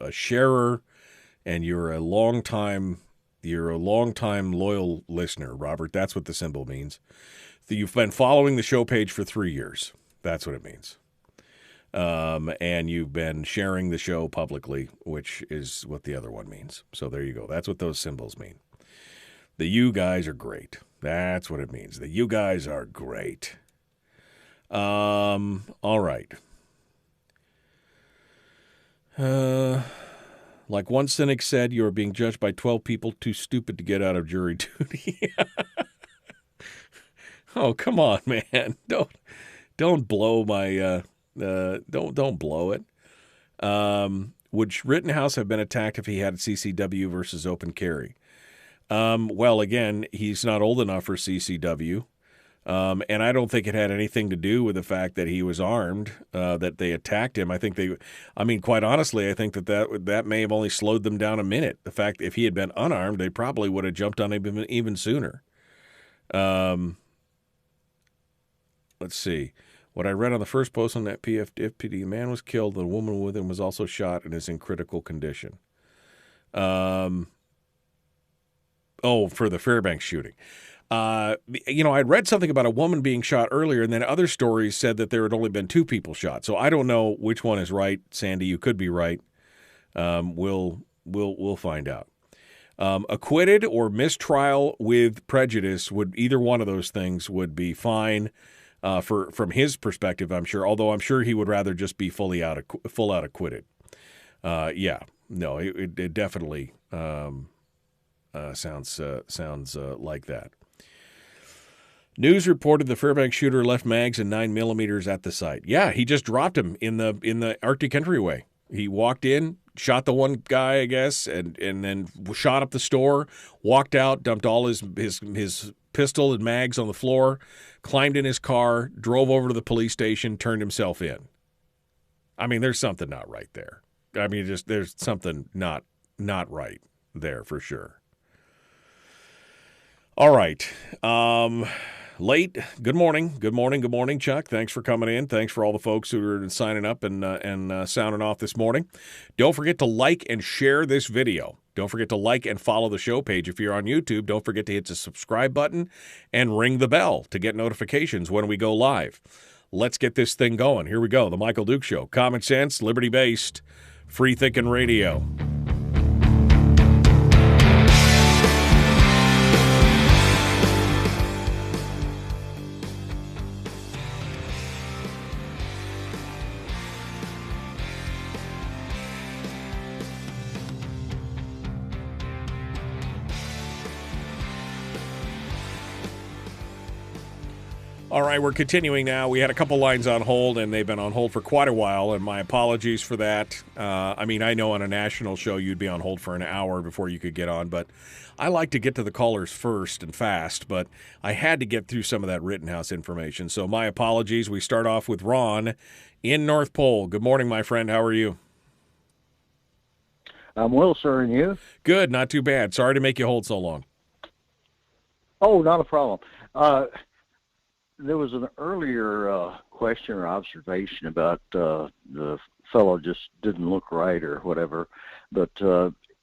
sharer, and you're a long time loyal listener, Robert. That's what the symbol means. You've been following the show page for 3 years. That's what it means. And you've been sharing the show publicly, which is what the other one means. So there you go. That's what those symbols mean. The you guys are great. That's what it means. The you guys are great. All right. Like one cynic said, you are being judged by 12 people too stupid to get out of jury duty. Oh, come on, man. Don't blow my don't blow it. Would Rittenhouse have been attacked if he had CCW versus open carry? Well, again, he's not old enough for CCW. And I don't think it had anything to do with the fact that he was armed, that they attacked him. Quite honestly, I think that may have only slowed them down a minute. The fact if he had been unarmed, they probably would have jumped on him even sooner. Let's see. What I read on the first post on that PFD, a man was killed. The woman with him was also shot and is in critical condition. For the Fairbanks shooting. I'd read something about a woman being shot earlier, and then other stories said that there had only been 2 people shot. So I don't know which one is right. Sandy, you could be right. We'll find out. Acquitted or mistrial with prejudice, either one of those things would be fine from his perspective, I'm sure. Although I'm sure he would rather just be full out acquitted. It definitely sounds like that. News reported the Fairbanks shooter left mags and 9mm at the site. Yeah, he just dropped him in the Arctic entryway. He walked in, shot the one guy, I guess, and then shot up the store, walked out, dumped all his pistol and mags on the floor, climbed in his car, drove over to the police station, turned himself in. There's something not right there. There's something not right there for sure. All right. Late. Good morning, Chuck. Thanks for coming in. Thanks for all the folks who are signing up and sounding off this morning. Don't forget to like and share this video. Don't forget to like and follow the show page. If you're on YouTube, don't forget to hit the subscribe button and ring the bell to get notifications when we go live. Let's get this thing going. Here we go. The Michael Dukes Show. Common sense, liberty-based, free-thinking radio. All right, we're continuing now. We had a couple lines on hold, and they've been on hold for quite a while, and my apologies for that. I know on a national show you'd be on hold for an hour before you could get on, but I like to get to the callers first and fast, but I had to get through some of that Rittenhouse information, so my apologies. We start off with Ron in North Pole. Good morning, my friend. How are you? I'm well, sir, and you? Good, not too bad. Sorry to make you hold so long. Oh, not a problem. There was an earlier question or observation about the fellow just didn't look right or whatever, but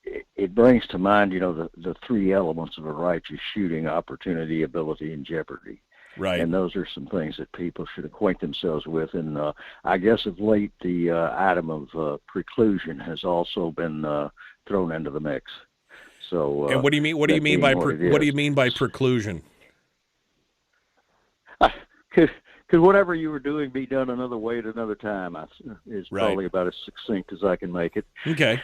it brings to mind, the 3 elements of a righteous shooting: opportunity, ability, and jeopardy. Right. And those are some things that people should acquaint themselves with. And I guess of late, the item of preclusion has also been thrown into the mix. So. And what do you mean? What do you mean by preclusion? Could whatever you were doing be done another way at another time? Is probably about as succinct as I can make it. Okay,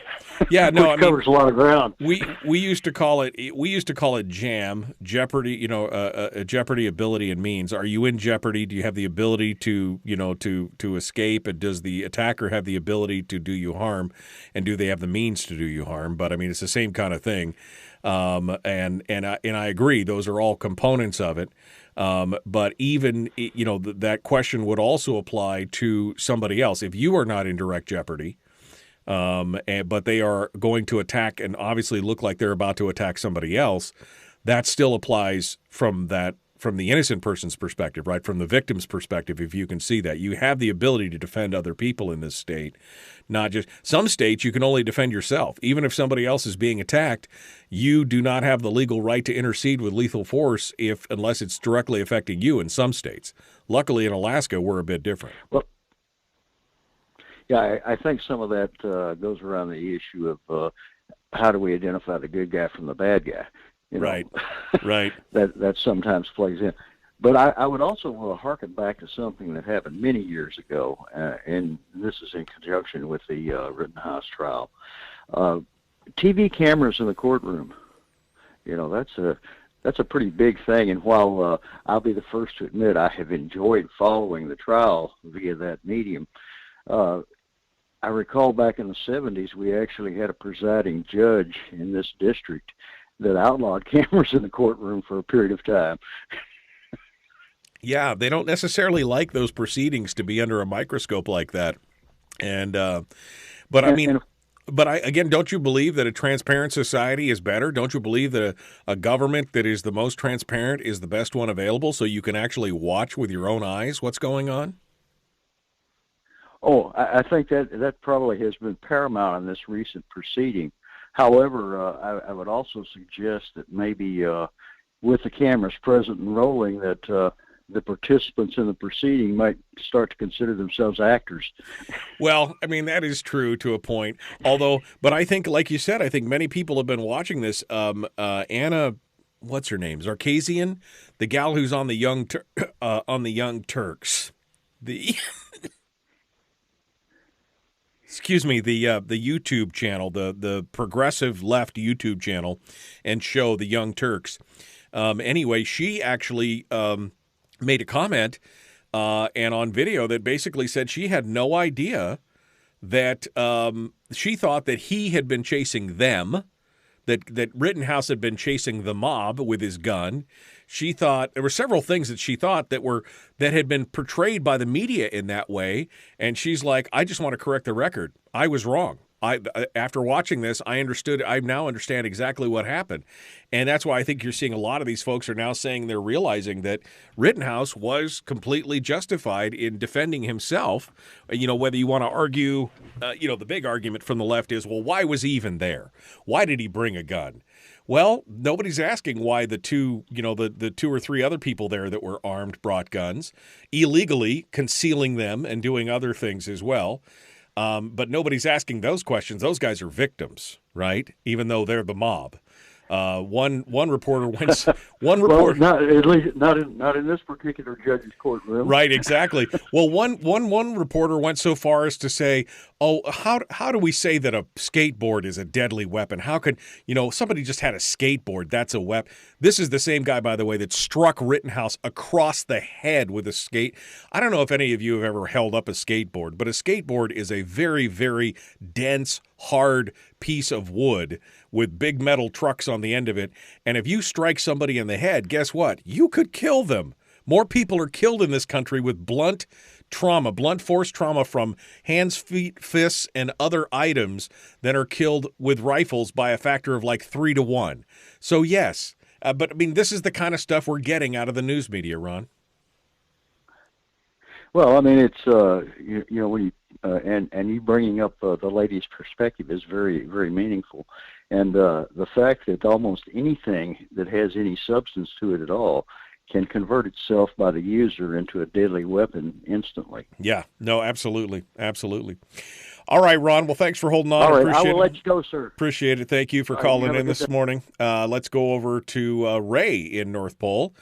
yeah, no, Which covers a lot of ground. We used to call it jam, jeopardy. A jeopardy, ability, and means. Are you in jeopardy? Do you have the ability to escape? And does the attacker have the ability to do you harm? And do they have the means to do you harm? But it's the same kind of thing. And I agree; those are all components of it. But even, that question would also apply to somebody else. If you are not in direct jeopardy, but they are going to attack and obviously look like they're about to attack somebody else, that still applies from that the innocent person's perspective, right? From the victim's perspective, if you can see that. You have the ability to defend other people in this state. Not just some states you can only defend yourself. Even if somebody else is being attacked, you do not have the legal right to intercede with lethal force unless it's directly affecting you in some states. Luckily in Alaska we're a bit different. Well, yeah, I think some of that goes around the issue of how do we identify the good guy from the bad guy? You know, right, right. That sometimes plays in. But I would also harken back to something that happened many years ago, and this is in conjunction with the Rittenhouse trial. TV cameras in the courtroom, you know, that's a pretty big thing. And while I'll be the first to admit I have enjoyed following the trial via that medium, I recall back in the 70s we actually had a presiding judge in this district that outlawed cameras in the courtroom for a period of time. Yeah, they don't necessarily like those proceedings to be under a microscope like that. And but again, don't you believe that a transparent society is better? Don't you believe that a government that is the most transparent is the best one available, so you can actually watch with your own eyes what's going on? Oh, I think that probably has been paramount in this recent proceeding. However, I would also suggest that maybe with the cameras present and rolling, that the participants in the proceeding might start to consider themselves actors. Well, I mean, that is true to a point. But I think, like you said, I think many people have been watching this. Anna, what's her name? Zarkazian, the gal who's on the Young Turks. Excuse me, the YouTube channel, the progressive left YouTube channel and show, the Young Turks. Anyway, she actually made a comment and on video that basically said she had no idea that she thought that he had been chasing them, that Rittenhouse had been chasing the mob with his gun. She thought there were several things that she thought that had been portrayed by the media in that way, and she's like, I just want to correct the record. I was wrong. After watching this, I now understand exactly what happened. And that's why I think you're seeing a lot of these folks are now saying they're realizing that Rittenhouse was completely justified in defending himself. You know, whether you want to argue, the big argument from the left is, well, why was he even there? Why did he bring a gun? Well, nobody's asking why the two or three other people there that were armed brought guns, illegally concealing them and doing other things as well. But nobody's asking those questions. Those guys are victims, right? Even though they're the mob. One reporter went. One reporter. Well, not in this particular judge's courtroom. Right, exactly. Well, one reporter went so far as to say, "Oh, how do we say that a skateboard is a deadly weapon? How could somebody just had a skateboard? That's a weapon." This is the same guy, by the way, that struck Rittenhouse across the head with a skate. I don't know if any of you have ever held up a skateboard, but a skateboard is a very, very dense, hard piece of wood with big metal trucks on the end of it. And if you strike somebody in the head, guess what? You could kill them. More people are killed in this country with blunt force trauma from hands, feet, fists, and other items than are killed with rifles by a factor of like 3 to 1. So yes, but I mean, this is the kind of stuff we're getting out of the news media, Ron. Well, I mean, it's when you and you bringing up the lady's perspective is very, very meaningful, and the fact that almost anything that has any substance to it at all can convert itself by the user into a deadly weapon instantly. Yeah, no, absolutely, absolutely. All right, Ron. Well, thanks for holding on. All right, I will let you go, sir. Appreciate it. Thank you for calling in this morning. Let's go over to Ray in North Pole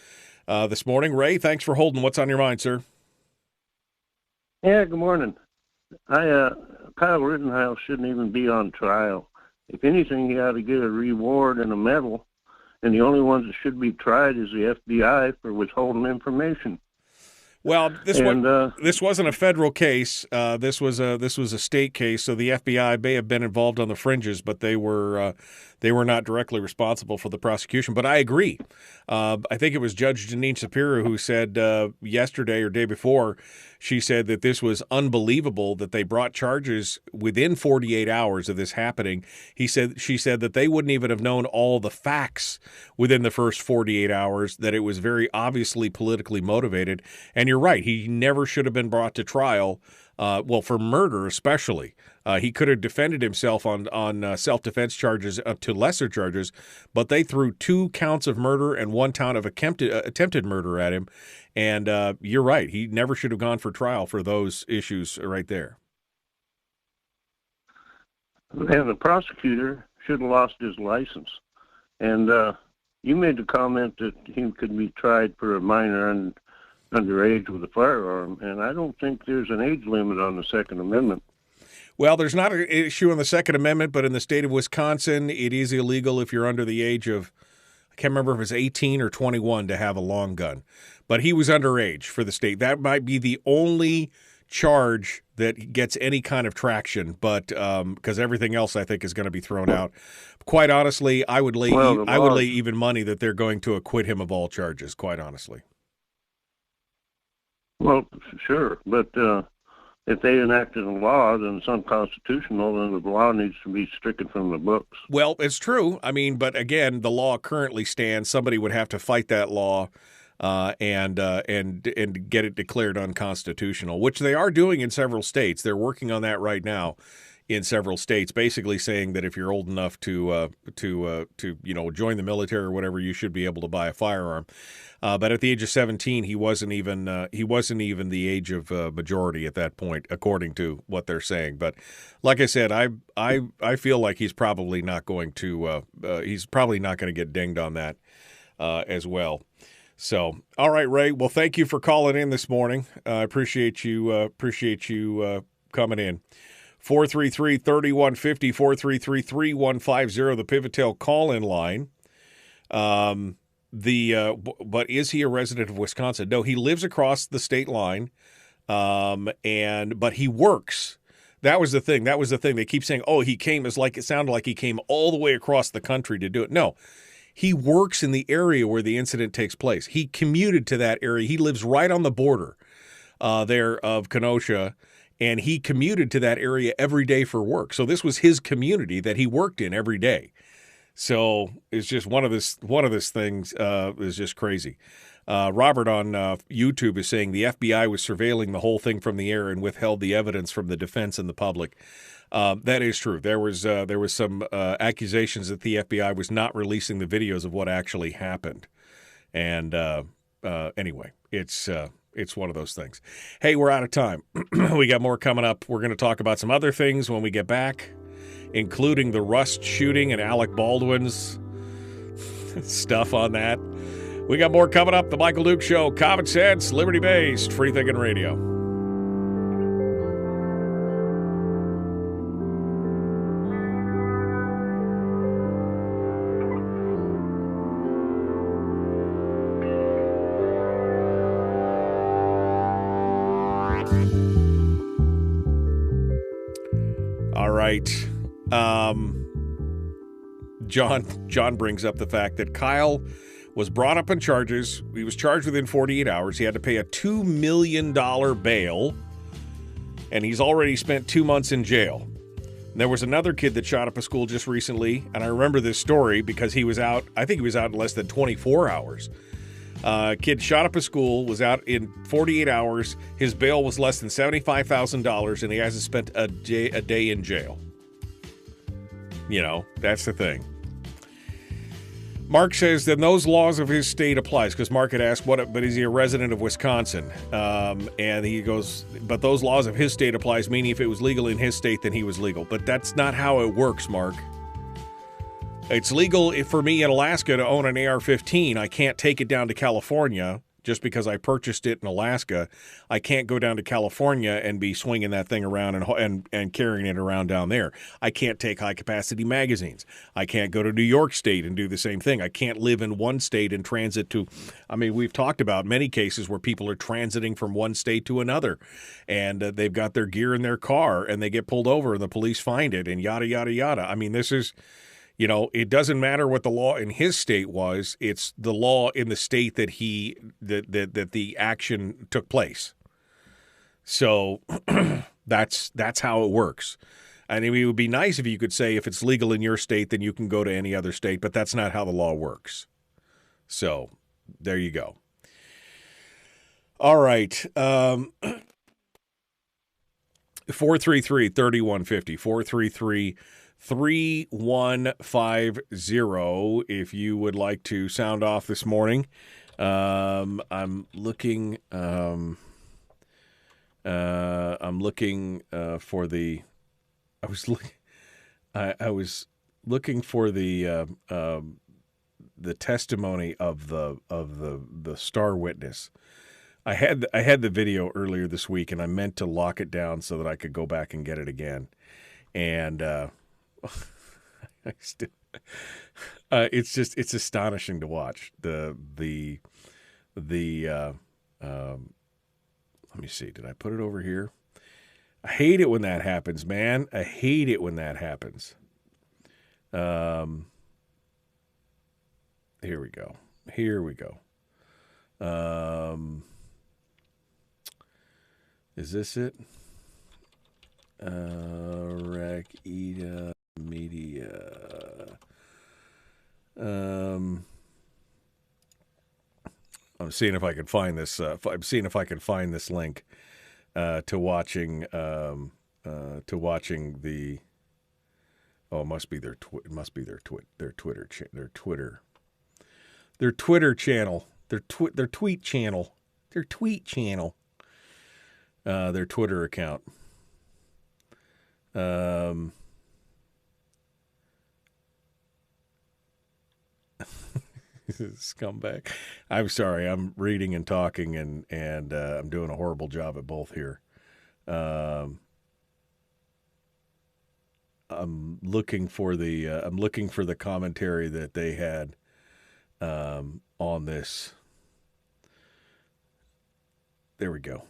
this morning. Ray, thanks for holding. What's on your mind, sir? Yeah, good morning. Kyle Rittenhouse shouldn't even be on trial. If anything, he ought to get a reward and a medal. And the only ones that should be tried is the FBI for withholding information. Well, this wasn't a federal case. This was a state case. So the FBI may have been involved on the fringes, but they were not directly responsible for the prosecution. But I agree. I think it was Judge Janine Shapiro who said yesterday or day before, she said that this was unbelievable that they brought charges within 48 hours of this happening. She said that they wouldn't even have known all the facts within the first 48 hours, that it was very obviously politically motivated. And you're right, he never should have been brought to trial, for murder especially. He could have defended himself on self-defense charges up to lesser charges, but they threw 2 counts of murder and 1 count of attempted murder at him. And you're right, he never should have gone for trial for those issues right there. And the prosecutor should have lost his license. And you made the comment that he could be tried for a minor underage with a firearm, and I don't think there's an age limit on the Second Amendment. Well, there's not an issue on the Second Amendment, but in the state of Wisconsin, it is illegal if you're under the age of, I can't remember if it's 18 or 21 to have a long gun. But he was underage for the state. That might be the only charge that gets any kind of traction, but because everything else I think is going to be thrown out. Quite honestly, I would lay even money that they're going to acquit him of all charges, quite honestly. Well, sure, but if they enacted a law, then it's unconstitutional, and the law needs to be stricken from the books. Well, it's true. I mean, but again, the law currently stands. Somebody would have to fight that law and get it declared unconstitutional, which they are doing in several states. They're working on that right now in several states, basically saying that if you're old enough to join the military or whatever, you should be able to buy a firearm. But at the age of 17, he wasn't even the age of majority at that point, according to what they're saying. But like I said, I feel like he's probably not going to get dinged on that as well. So, all right, Ray. Well, thank you for calling in this morning. I appreciate you coming in. 433-3150, 433-3150, the Pivotel call-in line. But is he a resident of Wisconsin? No, he lives across the state line, but he works. That was the thing. They keep saying, "Oh, he came." It sounded like he came all the way across the country to do it. No, he works in the area where the incident takes place. He commuted to that area. He lives right on the border there of Kenosha. And he commuted to that area every day for work. So this was his community that he worked in every day. So it's just one of these things is just crazy. Robert on YouTube is saying the FBI was surveilling the whole thing from the air and withheld the evidence from the defense and the public. That is true. There was some accusations that the FBI was not releasing the videos of what actually happened. And anyway, it's one of those things. Hey, we're out of time. We got more coming up. We're going to talk about some other things when we get back, including the Rust shooting and Alec Baldwin's stuff on that. We got more coming up. The Michael Duke Show, common sense, liberty-based, free-thinking radio. All right. John brings up the fact that Kyle was brought up on charges. He was charged within 48 hours. He had to pay a $2 million bail, and he's already spent 2 months in jail. And there was another kid that shot up a school just recently, and I remember this story because he was out, I think he was out in less than 24 hours. Kid shot up a school, was out in 48 hours. His bail was less than $75,000, and he hasn't spent a day in jail. You know, that's the thing. Mark says then those laws of his state applies, because Mark had asked, but is he a resident of Wisconsin? And he goes, but those laws of his state applies, meaning if it was legal in his state, then he was legal. But that's not how it works, Mark. It's legal for me in Alaska to own an AR-15. I can't take it down to California Just because I purchased it in Alaska, I can't go down to California and be swinging that thing around and carrying it around down there. I can't take high-capacity magazines. I can't go to New York State and do the same thing. I can't live in one state and transit to – I mean, we've talked about many cases where people are transiting from one state to another, and they've got their gear in their car, and they get pulled over, and the police find it, and yada, yada, yada. I mean, this is – it doesn't matter what the law in his state was. It's the law in the state that that the action took place. So that's how it works. I mean, it would be nice if you could say if it's legal in your state, then you can go to any other state, but that's not how the law works. So there you go. All right. 433-3150. 433-3150 if you would like to sound off this morning. I'm looking for the I was looking for the testimony of the star witness. I had the video earlier this week, and I meant to lock it down so that I could go back and get it again. And it's astonishing to watch the let me see, did I put it over here? I hate it when that happens, man. I hate it when that happens. Here we go. Is this it? Rec Eda Media. I'm seeing if I can find this. I'm seeing if I can find this link to watching the. Oh, it must be their Twitter channel. Their tweet channel. Their Twitter account. Scumbag. I'm sorry. I'm reading and talking, and I'm doing a horrible job at both here. I'm looking for the commentary that they had on this. There we go.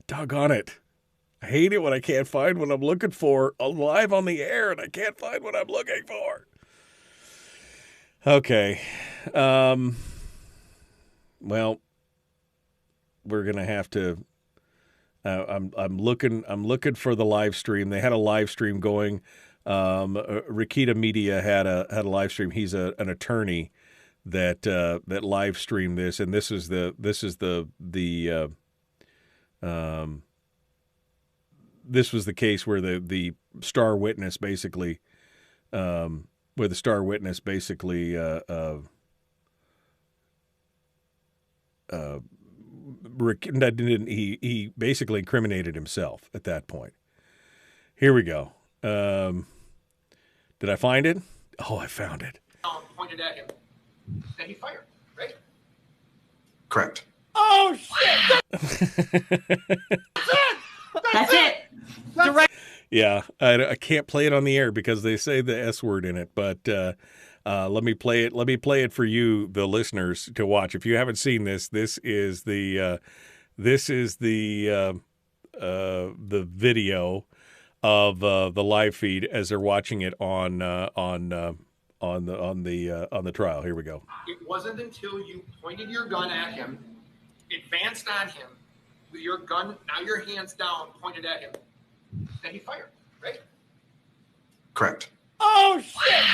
Doggone it. I hate it when I can't find what I'm looking for live on the air, and I can't find what I'm looking for. Okay. Well, we're going to have to I'm looking for the live stream. They had a live stream going. Rakita Media had a live stream. He's an attorney that live streamed this, and this is the this was the case where the star witness basically he basically incriminated himself at that point. Here we go. Did I find it? Oh, I found it. Pointed at him. Then he fired, right? Correct. Oh, shit! That's it! Direct. Yeah, I can't play it on the air because they say the S word in it, but let me play it. Let me play it for you, the listeners, to watch. If you haven't seen this, this is the video of the live feed as they're watching it on the trial. Here we go. It wasn't until you pointed your gun at him, advanced on him, with your gun, now your hands down, pointed at him, that he fired, right? Correct. Oh, shit!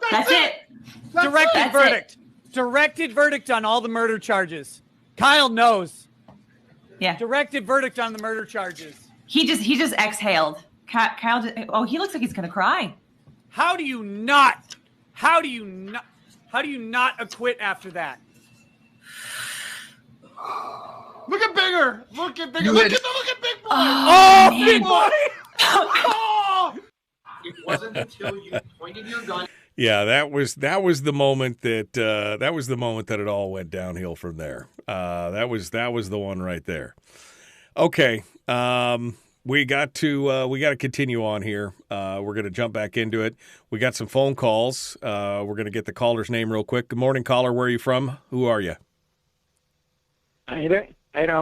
That's it! Directed verdict. Directed verdict on all the murder charges. Kyle knows. Yeah. Directed verdict on the murder charges. He just exhaled. Kyle he looks like he's gonna cry. How do you not acquit after that? Look at Bigger! Look at Big Boy! Oh, Big Boy! It wasn't until you pointed your gun. Yeah, that was the moment that it all went downhill from there. That was the one right there. Okay, we got to continue on here. We're going to jump back into it. We got some phone calls. We're going to get the caller's name real quick. Good morning, caller. Where are you from? Who are you? Hey there,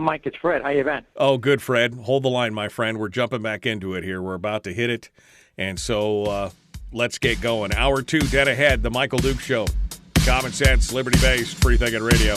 Mike. It's Fred. How you been? Oh, good, Fred. Hold the line, my friend. We're jumping back into it here. We're about to hit it, and so let's get going. Hour 2, dead ahead. The Michael Dukes Show. Common sense, liberty-based, free-thinking radio.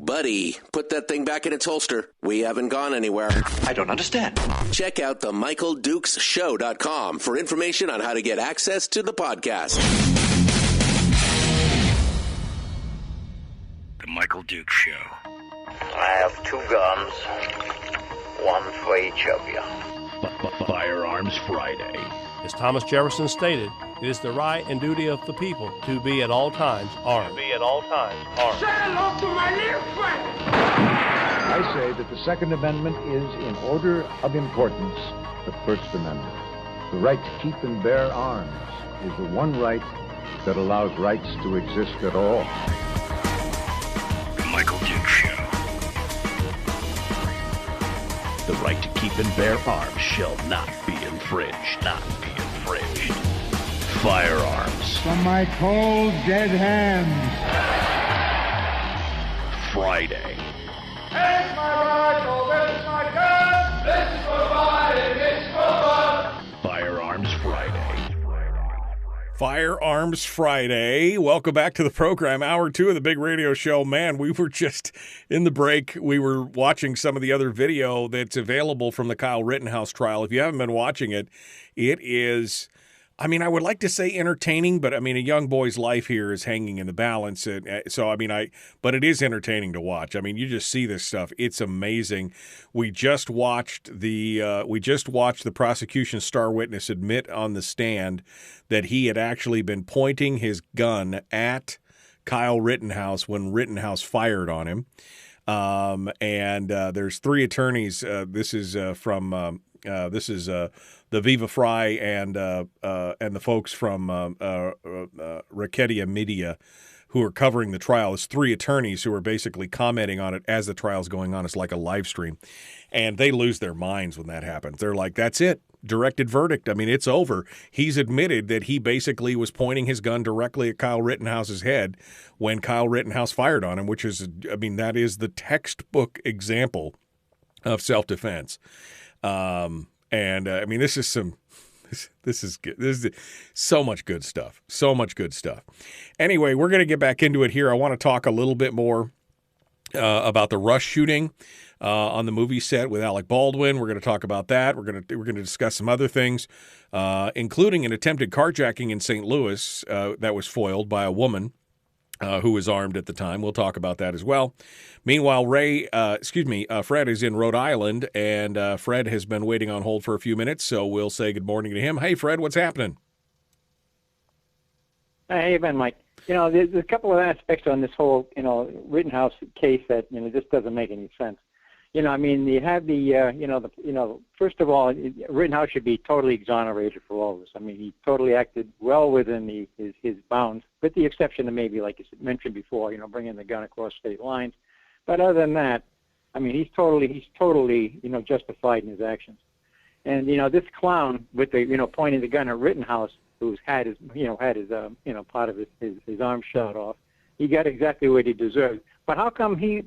Buddy, put that thing back in its holster. We haven't gone anywhere. I don't understand. Check out the MichaelDukesShow.com for information on how to get access to the podcast. The Michael Dukes Show. I have 2 guns, one for each of you. Firearms Friday. As Thomas Jefferson stated, it is the right and duty of the people to be at all times armed. Say hello to my little friend. I say that the Second Amendment is, in order of importance, the First Amendment. The right to keep and bear arms is the one right that allows rights to exist at all. The Michael Dukes Show. The right to keep and bear arms shall not be infringed. Not be infringed. Firearms. From my cold, dead hands. Friday. Here's my rifle, this is my gun, this is for fighting, this is for fun. Firearms Friday. Firearms Friday. Welcome back to the program. Hour 2 of the big radio show. Man, we were just in the break. We were watching some of the other video that's available from the Kyle Rittenhouse trial. If you haven't been watching it, it is, I mean, I would like to say entertaining, but I mean, a young boy's life here is hanging in the balance. So, I mean, but it is entertaining to watch. I mean, you just see this stuff. It's amazing. We just watched the prosecution's star witness admit on the stand that he had actually been pointing his gun at Kyle Rittenhouse when Rittenhouse fired on him. And there's 3 attorneys. This is the Viva Fry and the folks from Racketia Media who are covering the trial. It's 3 attorneys who are basically commenting on it as the trial's going on. It's like a live stream. And they lose their minds when that happens. They're like, that's it. Directed verdict. I mean, it's over. He's admitted that he basically was pointing his gun directly at Kyle Rittenhouse's head when Kyle Rittenhouse fired on him, which is, I mean, that is the textbook example of self-defense. And I mean, this is good. This is so much good stuff. So much good stuff. Anyway, we're going to get back into it here. I want to talk a little bit more about the Rush shooting on the movie set with Alec Baldwin. We're going to talk about that. We're going to discuss some other things, including an attempted carjacking in St. Louis that was foiled by a woman who was armed at the time. We'll talk about that as well. Meanwhile, Fred is in Rhode Island, and Fred has been waiting on hold for a few minutes, so we'll say good morning to him. Hey, Fred, what's happening? Hey, Ben, Mike. You know, there's a couple of aspects on this whole, Rittenhouse case that, just doesn't make any sense. You know, I mean, you have the, first of all, Rittenhouse should be totally exonerated for all this. I mean, he totally acted well within his bounds, with the exception of maybe, like you mentioned before, bringing the gun across state lines. But other than that, I mean, he's totally, justified in his actions. And, this clown with the, pointing the gun at Rittenhouse, who's had his, part of his arm shot off, he got exactly what he deserved. But how come he's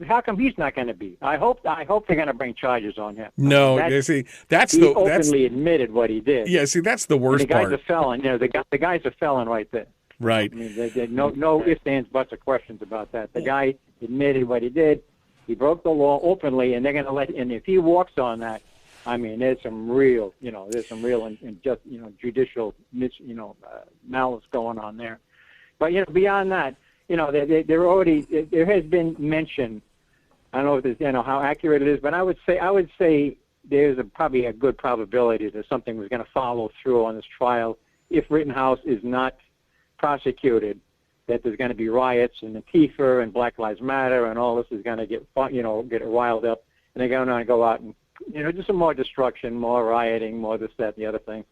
not going to be? I hope they're going to bring charges on him. No, he openly admitted what he did. Yeah, see, that's the worst part. The guy's a felon. The guy's a felon right there. Right. I mean, there's no ifs, ands, buts, or questions about that. The guy admitted what he did. He broke the law openly, and they're going to let. And if he walks on that, I mean, there's some real, and just, judicial, malice going on there. But, beyond that, they're already, there has been mention, I don't know if this, how accurate it is, but I would say there's probably a good probability that something was going to follow through on this trial if Rittenhouse is not prosecuted, that there's going to be riots and Antifa and Black Lives Matter and all this is going to get riled up, and they're going to go out and, just some more destruction, more rioting, more this, that, and the other thing.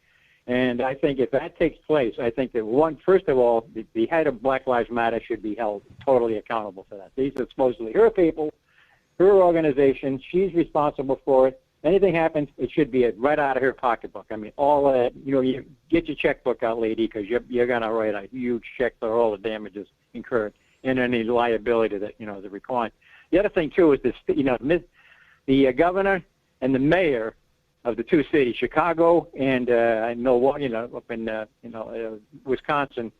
And I think if that takes place, I think that first of all, the head of Black Lives Matter should be held totally accountable for that. These are supposedly her people, her organization. She's responsible for it. Anything happens, it should be right out of her pocketbook. I mean, all of that, you get your checkbook out, lady, because you're going to write a huge check for all the damages incurred and any liability that, is required. The other thing, too, is this, the governor and the mayor of the two cities, Chicago and Milwaukee, up in, Wisconsin,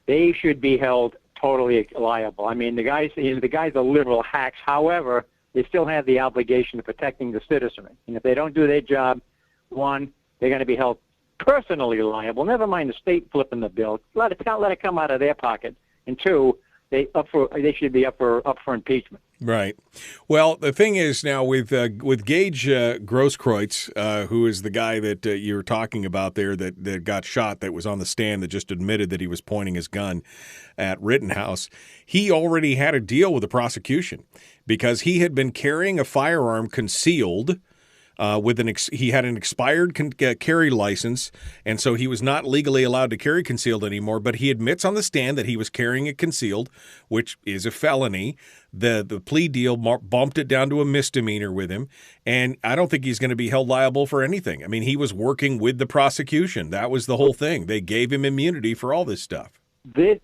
they should be held totally liable. I mean, the guys are literal hacks. However, they still have the obligation of protecting the citizenry. And if they don't do their job, one, they're going to be held personally liable. Never mind the state flipping the bill. Let it come out of their pocket. And two, they should be up for impeachment. Right. Well, the thing is now with Gage Grosskreutz, who is the guy that you were talking about there that got shot, that was on the stand, that just admitted that he was pointing his gun at Rittenhouse, he already had a deal with the prosecution because he had been carrying a firearm concealed. He had an expired carry license, and so he was not legally allowed to carry concealed anymore. But he admits on the stand that he was carrying it concealed, which is a felony. The plea deal bumped it down to a misdemeanor with him, and I don't think he's going to be held liable for anything. I mean, he was working with the prosecution. That was the whole thing. They gave him immunity for all this stuff. This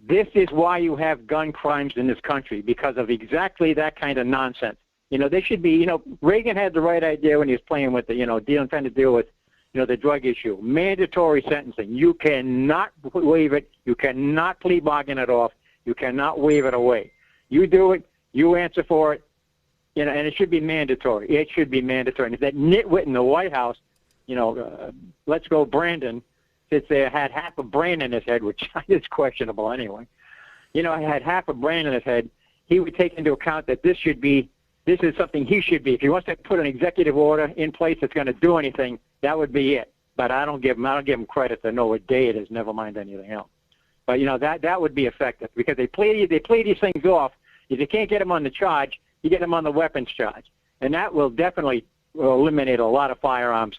is why you have gun crimes in this country, because of exactly that kind of nonsense. They should be, Reagan had the right idea when he was playing with the, trying to deal with, the drug issue. Mandatory sentencing. You cannot waive it. You cannot plea bargain it off. You cannot waive it away. You do it. You answer for it. And it should be mandatory. It should be mandatory. And if that nitwit in the White House, let's go Brandon, sits there, had half a brain in his head, which is questionable anyway. Had half a brain in his head, he would take into account that this is something he should be. If he wants to put an executive order in place that's going to do anything, that would be it. But I don't give him credit to know what day it is, never mind anything else. But, that would be effective because they play these things off. If you can't get them on the charge, you get them on the weapons charge. And that will definitely eliminate a lot of firearms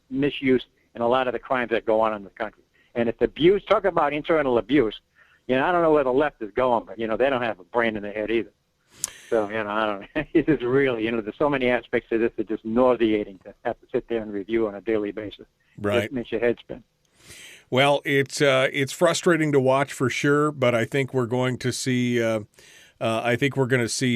misuse and a lot of the crimes that go on in the country. And if abuse, talk about internal abuse, I don't know where the left is going, but, they don't have a brain in their head either. So, I don't know. This is really, there's so many aspects to this that are just nauseating to have to sit there and review on a daily basis. Right. It makes your head spin. Well, it's frustrating to watch for sure, but I think we're going to see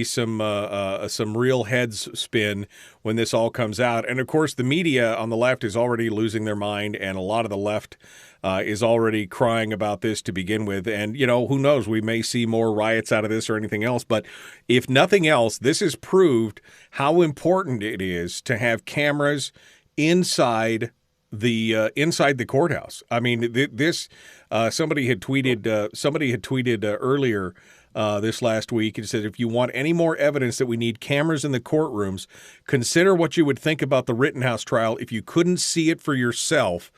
some real heads spin when this all comes out. And of course, the media on the left is already losing their mind, and a lot of the left is already crying about this to begin with. And who knows? We may see more riots out of this or anything else. But if nothing else, this has proved how important it is to have cameras inside the courthouse. I mean, somebody had tweeted earlier this last week. It said, if you want any more evidence that we need cameras in the courtrooms, consider what you would think about the Rittenhouse trial if you couldn't see it for yourself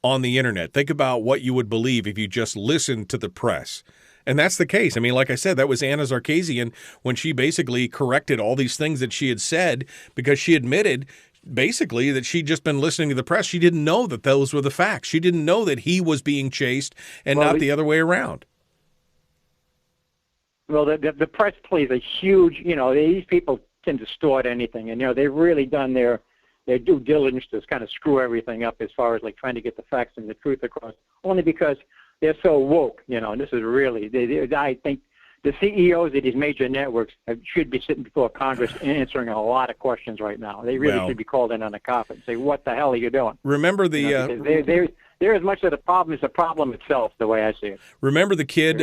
on the internet. Think about what you would believe if you just listened to the press. And that's the case. I mean, like I said, that was Anna Zarkasian when she basically corrected all these things that she had said because she admitted basically that she'd just been listening to the press. She didn't know that those were the facts. She didn't know that he was being chased and not the other way around. Well, the press plays a huge, these people can distort anything. And, they've really done their due diligence to kind of screw everything up as far as like trying to get the facts and the truth across, only because they're so woke, and this is really, I think the CEOs of these major networks should be sitting before Congress answering a lot of questions right now. They really should be called in on the carpet and say, what the hell are you doing? Remember they're as much of the problem as the problem itself, the way I see it. Remember the kid?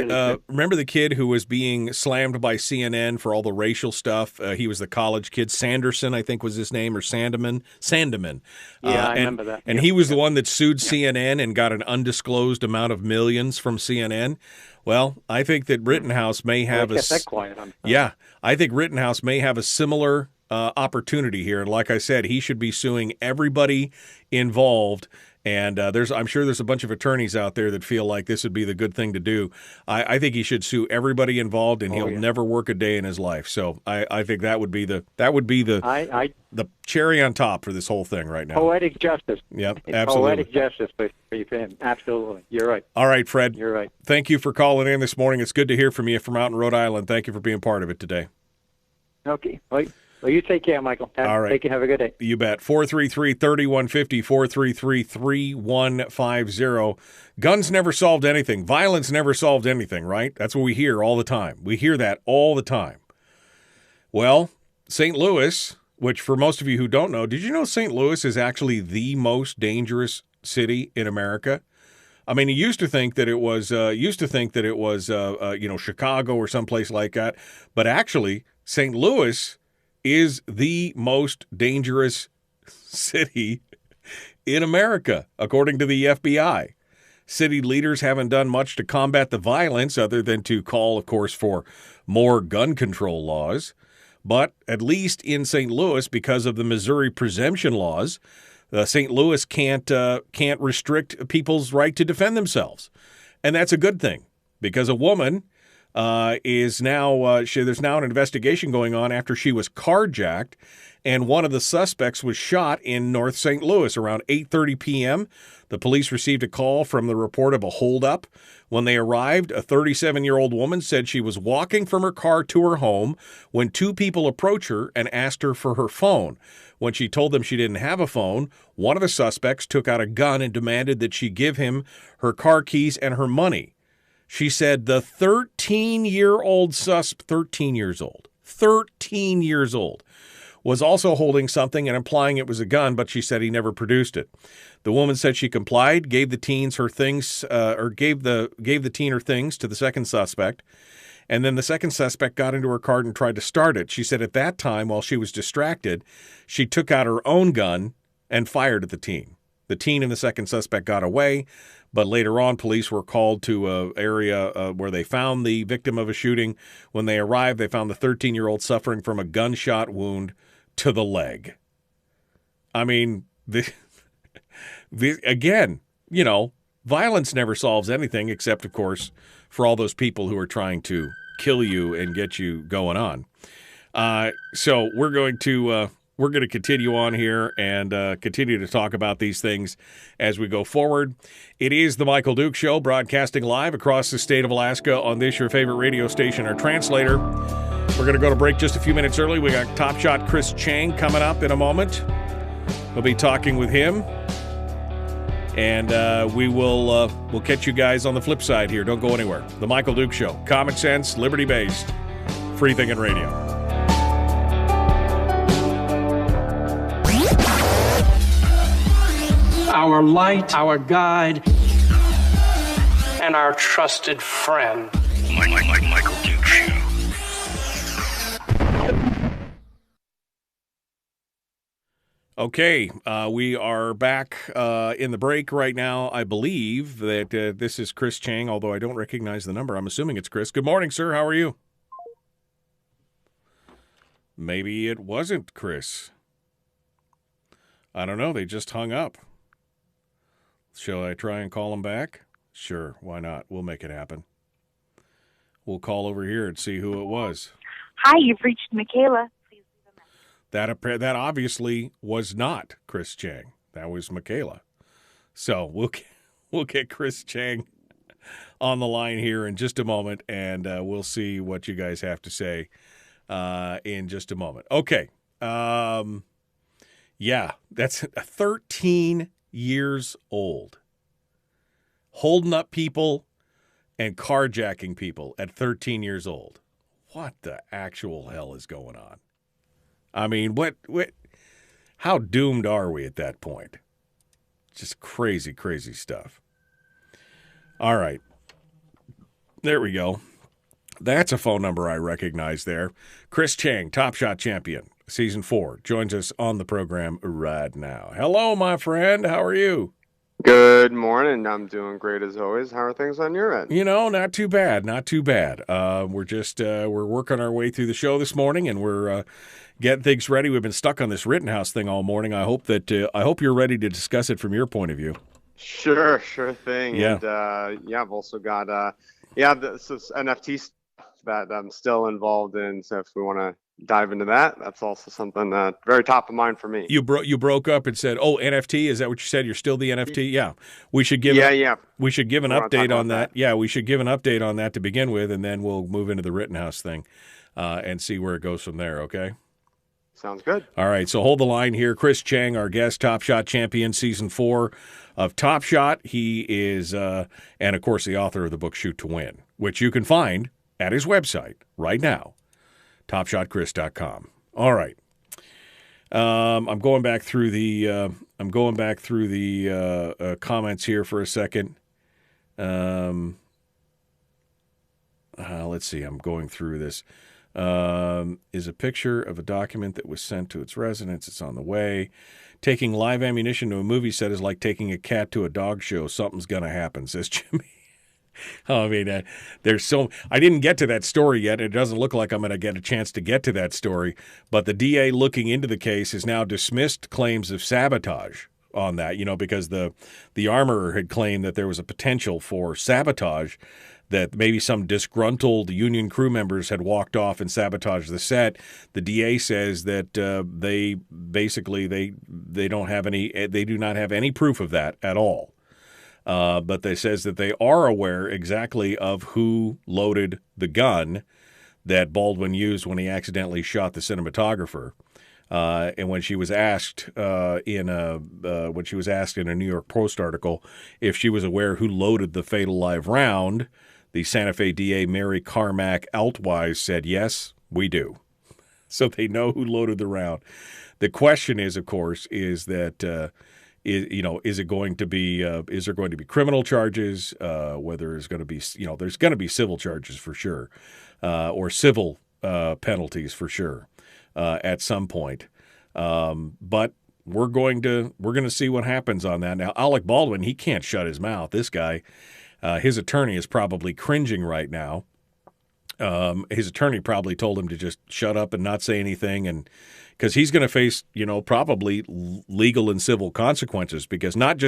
Remember the kid who was being slammed by CNN for all the racial stuff? He was the college kid, Sanderson, I think was his name, or Sandeman. Yeah, I remember that. And he was the one that sued CNN and got an undisclosed amount of millions from CNN. Well, I think that Rittenhouse may have I think Rittenhouse may have a similar opportunity here. And like I said, he should be suing everybody involved. And I'm sure there's a bunch of attorneys out there that feel like this would be the good thing to do. I think he should sue everybody involved, and he'll never work a day in his life. So I think that would be the cherry on top for this whole thing right now. Poetic justice. Yep, absolutely. Poetic justice for him. Absolutely. You're right. All right, Fred. You're right. Thank you for calling in this morning. It's good to hear from you from out in Rhode Island. Thank you for being part of it today. Okay. Well, you take care, Michael. All right. Take care. Have a good day. You bet. 433-3150, 433-3150. Guns never solved anything. Violence never solved anything, right? That's what we hear all the time. We hear that all the time. Well, St. Louis, which for most of you who don't know, did you know St. Louis is actually the most dangerous city in America? I mean, you used to think that it was, Chicago or someplace like that, but actually, St. Louis is the most dangerous city in America, according to the FBI. City leaders haven't done much to combat the violence other than to call, of course, for more gun control laws. But at least in St. Louis, because of the Missouri preemption laws, St. Louis can't restrict people's right to defend themselves. And that's a good thing, because a woman is now there's now an investigation going on after she was carjacked, and one of the suspects was shot in North St. Louis around 8:30 p.m. The police received a call from the report of a holdup. When they arrived, a 37-year-old woman said she was walking from her car to her home when two people approached her and asked her for her phone. When she told them she didn't have a phone, one of the suspects took out a gun and demanded that she give him her car keys and her money. She said the 13 years old, was also holding something and implying it was a gun, but she said he never produced it. The woman said she complied, gave the teen her things to the second suspect, and then the second suspect got into her car and tried to start it. She said at that time, while she was distracted, she took out her own gun and fired at the teen. The teen and the second suspect got away, but later on, police were called to an area where they found the victim of a shooting. When they arrived, they found the 13-year-old suffering from a gunshot wound to the leg. I mean, again, violence never solves anything except, of course, for all those people who are trying to kill you and get you going on. So we're going to continue on here and continue to talk about these things as we go forward. It is the Michael Duke Show, broadcasting live across the state of Alaska on this, your favorite radio station, our translator. We're going to go to break just a few minutes early. We got TopShot Chris Cheng coming up in a moment. We'll be talking with him. And we'll catch you guys on the flip side here. Don't go anywhere. The Michael Duke Show. Common sense, liberty-based, free thinking radio. Our light, our guide, and our trusted friend. Michael Duke Show. Okay, we are back in the break right now. I believe that this is Chris Cheng, although I don't recognize the number. I'm assuming it's Chris. Good morning, sir. How are you? Maybe it wasn't Chris. I don't know. They just hung up. Shall I try and call him back? Sure, why not? We'll make it happen. We'll call over here and see who it was. Hi, you've reached Michaela. That obviously was not Chris Cheng. That was Michaela. So we'll get Chris Cheng on the line here in just a moment, and we'll see what you guys have to say in just a moment. Okay. Yeah, that's 13 years old. Holding up people and carjacking people at 13 years old. What the actual hell is going on? I mean, what how doomed are we at that point? Just crazy, crazy stuff. All right. There we go. That's a phone number I recognize there. Chris Cheng, Top Shot champion, Season 4, joins us on the program right now. Hello, my friend. How are you? Good morning. I'm doing great as always. How are things on your end? You know, not too bad. Not too bad. We're working our way through the show this morning, and we're getting things ready. We've been stuck on this Rittenhouse thing all morning. I hope you're ready to discuss it from your point of view. Sure thing. Yeah. And I've also got this is NFT stuff that I'm still involved in. So if we want to dive into that, that's also something very top of mind for me. You broke up and said, "Oh, NFT, is that what you said? You're still the NFT?" Yeah. We should give We should give an update on that. Yeah, we should give an update on that to begin with, and then we'll move into the Rittenhouse thing and see where it goes from there, okay? Sounds good. All right, so hold the line here. Chris Cheng, our guest, Top Shot champion, Season 4 of Top Shot. He is, and of course, the author of the book Shoot to Win, which you can find at his website right now, TopShotChris.com. All right. I'm going back through the comments here for a second. Let's see. I'm going through this. Is a picture of a document that was sent to its residence. It's on the way. Taking live ammunition to a movie set is like taking a cat to a dog show. Something's going to happen, says Jimmy. I mean, I didn't get to that story yet. It doesn't look like I'm going to get a chance to get to that story. But the DA looking into the case has now dismissed claims of sabotage on that, because the armorer had claimed that there was a potential for sabotage, that maybe some disgruntled union crew members had walked off and sabotaged the set. The DA says that they do not have any proof of that at all. But they says that they are aware exactly of who loaded the gun that Baldwin used when he accidentally shot the cinematographer. And when she was asked in a New York Post article if she was aware who loaded the fatal live round, the Santa Fe DA Mary Carmack Altwise said, "Yes, we do." So they know who loaded the round. The question is, of course, is that. Is there going to be criminal charges? Whether there's going to be, there's going to be civil charges for sure, or civil penalties for sure at some point. But we're going to see what happens on that. Now, Alec Baldwin, he can't shut his mouth. This guy, his attorney is probably cringing right now. His attorney probably told him to just shut up and not say anything, and because he's going to face, probably legal and civil consequences, because not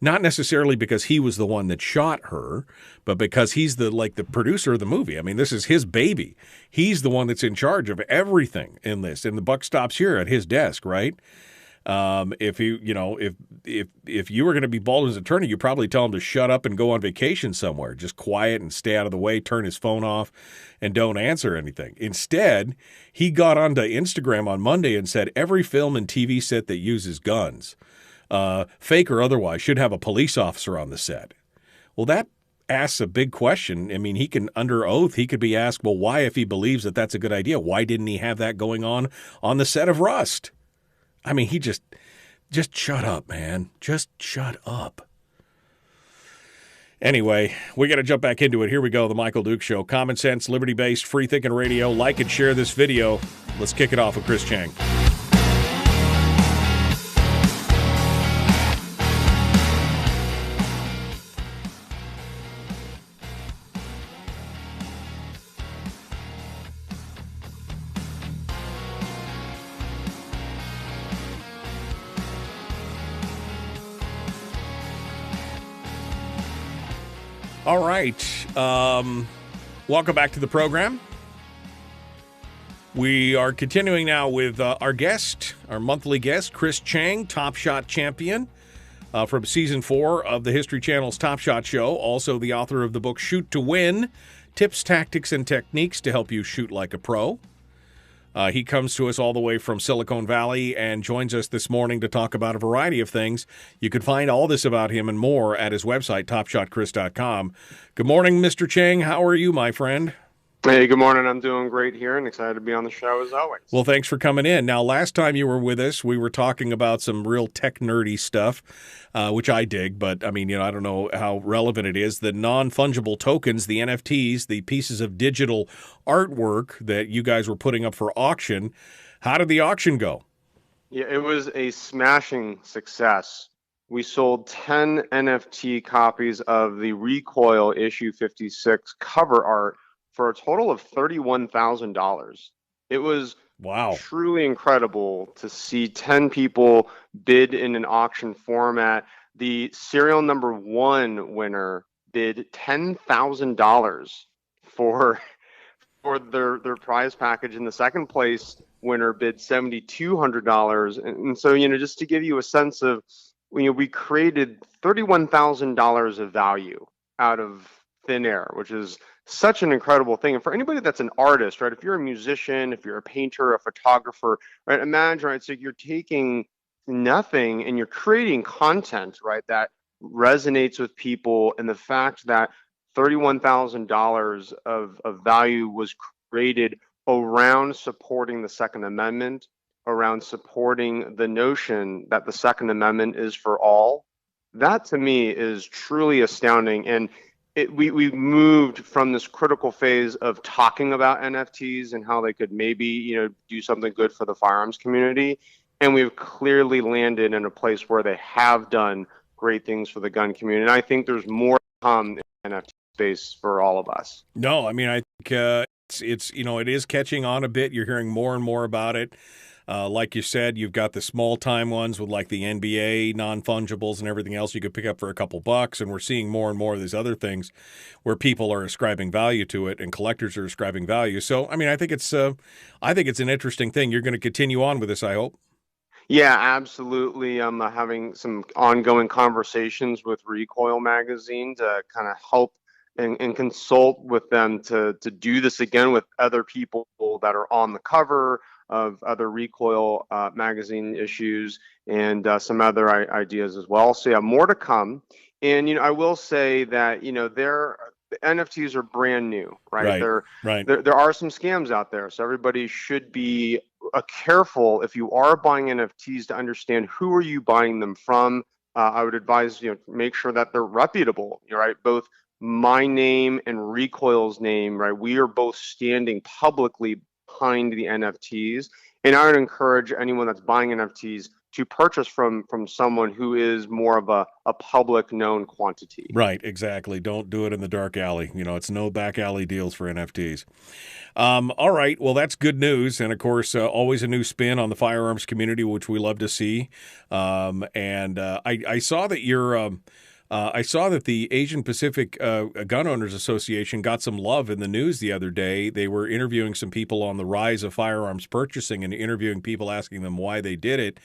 necessarily because he was the one that shot her, but because he's the producer of the movie. I mean, this is his baby. He's the one that's in charge of everything in this, and the buck stops here at his desk, right? If you were going to be Baldwin's attorney, you probably tell him to shut up and go on vacation somewhere, just quiet and stay out of the way, turn his phone off, and don't answer anything. Instead, he got onto Instagram on Monday and said every film and TV set that uses guns, fake or otherwise, should have a police officer on the set. Well, that asks a big question. I mean, he can, under oath, he could be asked, well, why, if he believes that that's a good idea, why didn't he have that going on the set of Rust? I mean, he just shut up, man. Just shut up. Anyway, we got to jump back into it. Here we go, The Michael Dukes Show. Common sense, liberty-based, free-thinking radio. Like and share this video. Let's kick it off with Chris Cheng. All right. Welcome back to the program. We are continuing now with our guest, our monthly guest, Chris Cheng, Top Shot champion from Season 4 of the History Channel's Top Shot show. Also the author of the book Shoot to Win, Tips, Tactics, and Techniques to Help You Shoot Like a Pro. He comes to us all the way from Silicon Valley and joins us this morning to talk about a variety of things. You can find all this about him and more at his website, TopShotChris.com. Good morning, Mr. Cheng. How are you, my friend? Hey, good morning. I'm doing great here and excited to be on the show as always. Well, thanks for coming in. Now, last time you were with us, we were talking about some real tech nerdy stuff, which I dig, but I mean, I don't know how relevant it is. The non-fungible tokens, the NFTs, the pieces of digital artwork that you guys were putting up for auction. How did the auction go? Yeah, it was a smashing success. We sold 10 NFT copies of the Recoil issue 56 cover art for a total of $31,000. It was truly incredible to see 10 people bid in an auction format. The serial number 1 winner bid $10,000 for their prize package, and the second place winner bid $7,200. And so, just to give you a sense of, we created $31,000 of value out of thin air, which is such an incredible thing. And for anybody that's an artist, right? If you're a musician, if you're a painter, a photographer, right? Imagine, right? So you're taking nothing and you're creating content, right? That resonates with people, and the fact that $31,000 of value was created around supporting the Second Amendment, around supporting the notion that the Second Amendment is for all. That to me is truly astounding. And we moved from this critical phase of talking about NFTs and how they could maybe, do something good for the firearms community. And we've clearly landed in a place where they have done great things for the gun community. And I think there's more to come in NFT space for all of us. No, I mean, I think it's it is catching on a bit. You're hearing more and more about it. Like you said, you've got the small time ones with like the NBA non-fungibles and everything else you could pick up for a couple bucks. And we're seeing more and more of these other things where people are ascribing value to it and collectors are ascribing value. So, I mean, I think it's an interesting thing. You're going to continue on with this, I hope. Yeah, absolutely. I'm having some ongoing conversations with Recoil magazine to kind of help and consult with them to do this again with other people that are on the cover of other Recoil magazine issues and some other ideas as well. So yeah, more to come. And I will say that the NFTs are brand new, right? There are some scams out there, so everybody should be careful if you are buying NFTs to understand who are you buying them from. I would advise make sure that they're reputable, right? Both my name and Recoil's name, right? We are both standing publicly behind the NFTs, and I would encourage anyone that's buying NFTs to purchase from someone who is more of a public known quantity. Right, exactly. Don't do it in the dark alley. It's no back alley deals for NFTs. All right, well, that's good news, and of course, always a new spin on the firearms community, which we love to see. I saw that you're. I saw that the Asian Pacific Gun Owners Association got some love in the news the other day. They were interviewing some people on the rise of firearms purchasing and interviewing people asking them why they did it.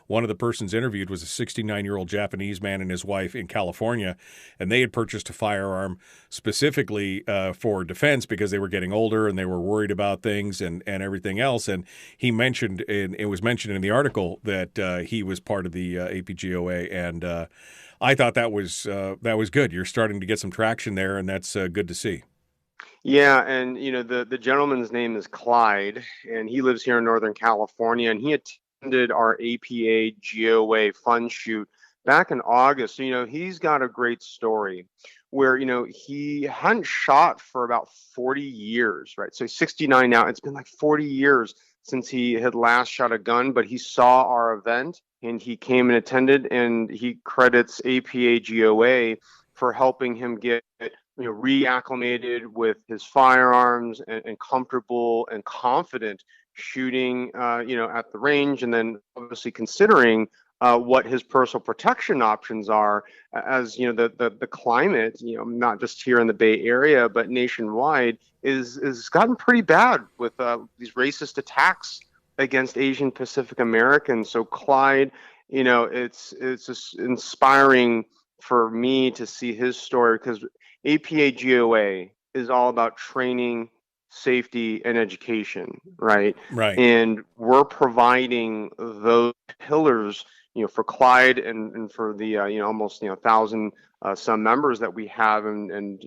One of the persons interviewed was a 69-year-old Japanese man and his wife in California, and they had purchased a firearm specifically for defense because they were getting older and they were worried about things and everything else. And he mentioned, and it was mentioned in the article, that he was part of the APGOA, and I thought that was good. You're starting to get some traction there, and that's good to see. Yeah, and the gentleman's name is Clyde, and he lives here in Northern California, and he attended our APA GOA fun shoot back in August. So, he's got a great story where he hadn't shot for about 40 years, right? So he's 69 now. It's been like 40 years since he had last shot a gun, but he saw our event and he came and attended, and he credits APA GOA for helping him get reacclimated with his firearms and comfortable and confident shooting at the range, and then obviously considering what his personal protection options are, as the climate, not just here in the Bay Area but nationwide, is gotten pretty bad with these racist attacks against Asian Pacific Americans. So Clyde, it's just inspiring for me to see his story, because APA GOA is all about training, safety, and education, right? Right. And we're providing those pillars, for Clyde and for the almost 1,000 some members that we have, and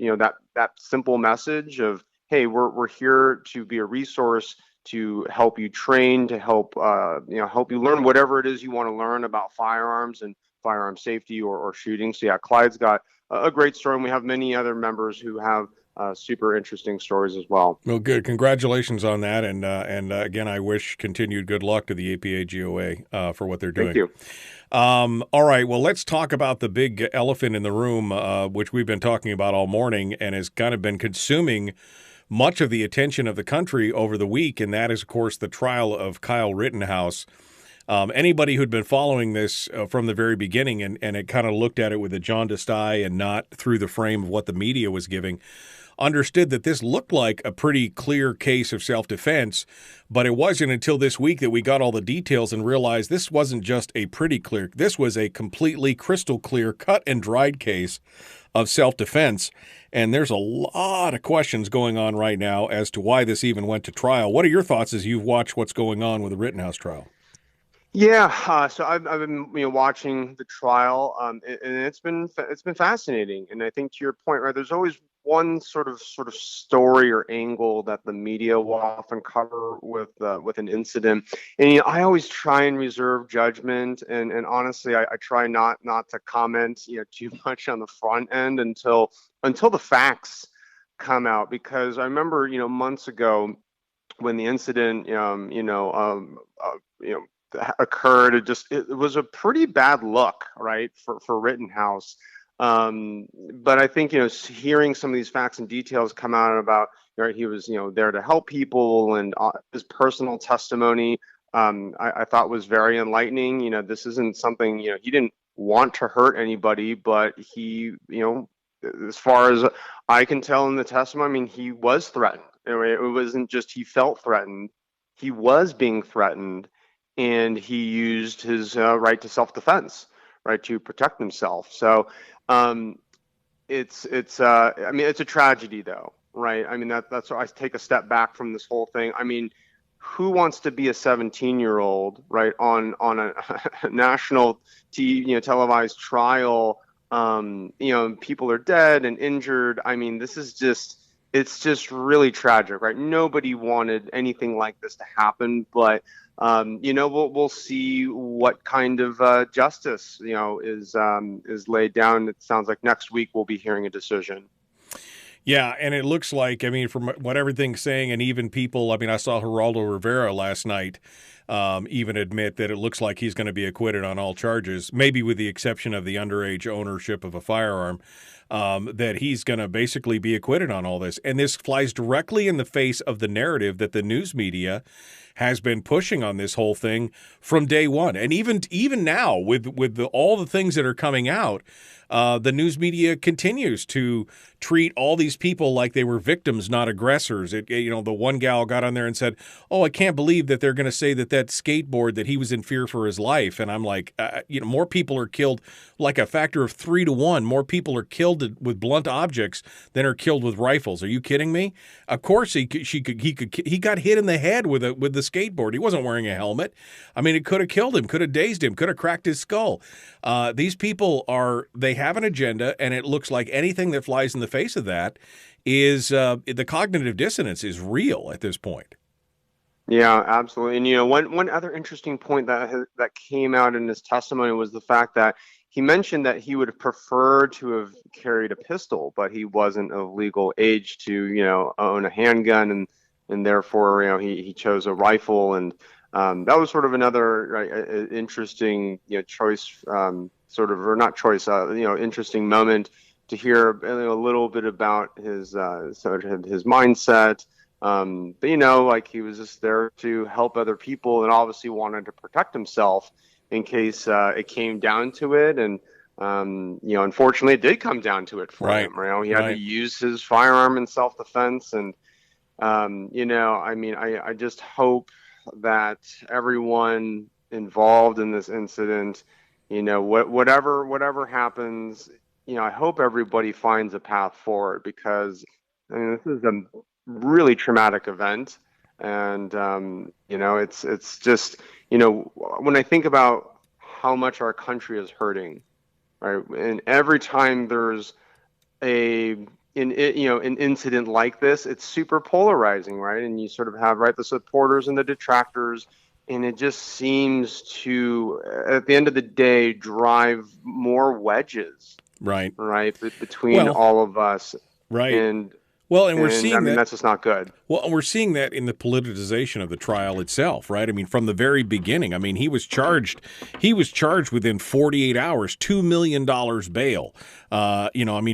that simple message of hey, we're here to be a resource to help you train, to help help you learn whatever it is you want to learn about firearms and firearm safety or shooting. So yeah, Clyde's got a great story, and we have many other members who have super interesting stories as well. Well, good. Congratulations on that, and again, I wish continued good luck to the APAGOA for what they're doing. Thank you. All right, well, let's talk about the big elephant in the room, which we've been talking about all morning and has kind of been consuming much of the attention of the country over the week, and that is, of course, the trial of Kyle Rittenhouse. Anybody who'd been following this from the very beginning and had kind of looked at it with a jaundiced eye and not through the frame of what the media was giving, understood that this looked like a pretty clear case of self-defense, but it wasn't until this week that we got all the details and realized this wasn't just a pretty clear, this was a completely crystal clear, cut and dried case of self-defense. And there's a lot of questions going on right now as to why this even went to trial. What are your thoughts as you've watched what's going on with the Rittenhouse trial? Yeah, so I've been watching the trial, and it's been fascinating. And I think to your point, right, there's always one sort of story or angle that the media will often cover with an incident. And I always try and reserve judgment, and honestly, I try not to comment too much on the front end until the facts come out, because I remember months ago when the incident occurred, it was a pretty bad look, right, for Rittenhouse. But I think hearing some of these facts and details come out about he was there to help people, and his personal testimony I thought was very enlightening. This isn't something he didn't want to hurt anybody, but he as far as I can tell in the testimony, I mean, he was threatened. It wasn't just he felt threatened, he was being threatened. And he used his right to self-defense, right, to protect himself. So it's a tragedy, though, right? I mean, that's why I take a step back from this whole thing. I mean, who wants to be a 17-year-old, right, on a national televised trial? People are dead and injured. I mean, it's just really tragic, right? Nobody wanted anything like this to happen, but we'll see what kind of justice is laid down. It sounds like next week we'll be hearing a decision. Yeah, and it looks like, I mean, from what everything's saying, and even people, I mean, I saw Geraldo Rivera last night even admit that it looks like he's going to be acquitted on all charges, maybe with the exception of the underage ownership of a firearm, that he's going to basically be acquitted on all this. And this flies directly in the face of the narrative that the news media has been pushing on this whole thing from day one. And even now, with all the things that are coming out, the news media continues to treat all these people like they were victims, not aggressors. The one gal got on there and said, "Oh, I can't believe that they're going to say that skateboard, that he was in fear for his life." And I'm like, more people are killed, like a factor of 3 to 1. More people are killed with blunt objects than are killed with rifles. Are you kidding me? Of course he got hit in the head with the skateboard. He wasn't wearing a helmet. I mean, it could have killed him, could have dazed him, could have cracked his skull. These people they have an agenda, and it looks like anything that flies in the face of that is the cognitive dissonance is real at this point. Yeah, absolutely. And one other interesting point that came out in his testimony was the fact that he mentioned that he would have preferred to have carried a pistol, but he wasn't of legal age to own a handgun, and therefore he chose a rifle. And that was sort of another interesting choice, interesting moment to hear a little bit about his mindset. But he was just there to help other people, and obviously wanted to protect himself in case it came down to it. And unfortunately, it did come down to it for him. He had to use his firearm in self-defense, and I just hope that everyone involved in this incident, whatever happens, I hope everybody finds a path forward, because this is a really traumatic event. And it's just when I think about how much our country is hurting, right, and every time there's a an incident like this, it's super polarizing, right? And you sort of have the supporters and the detractors, and it just seems to, at the end of the day, drive more wedges, right, between all of us, right, and we're seeing that that's just not good. Well, we're seeing that in the politicization of the trial itself, right? I mean, from the very beginning. I mean, he was charged within 48 hours, $2 million bail.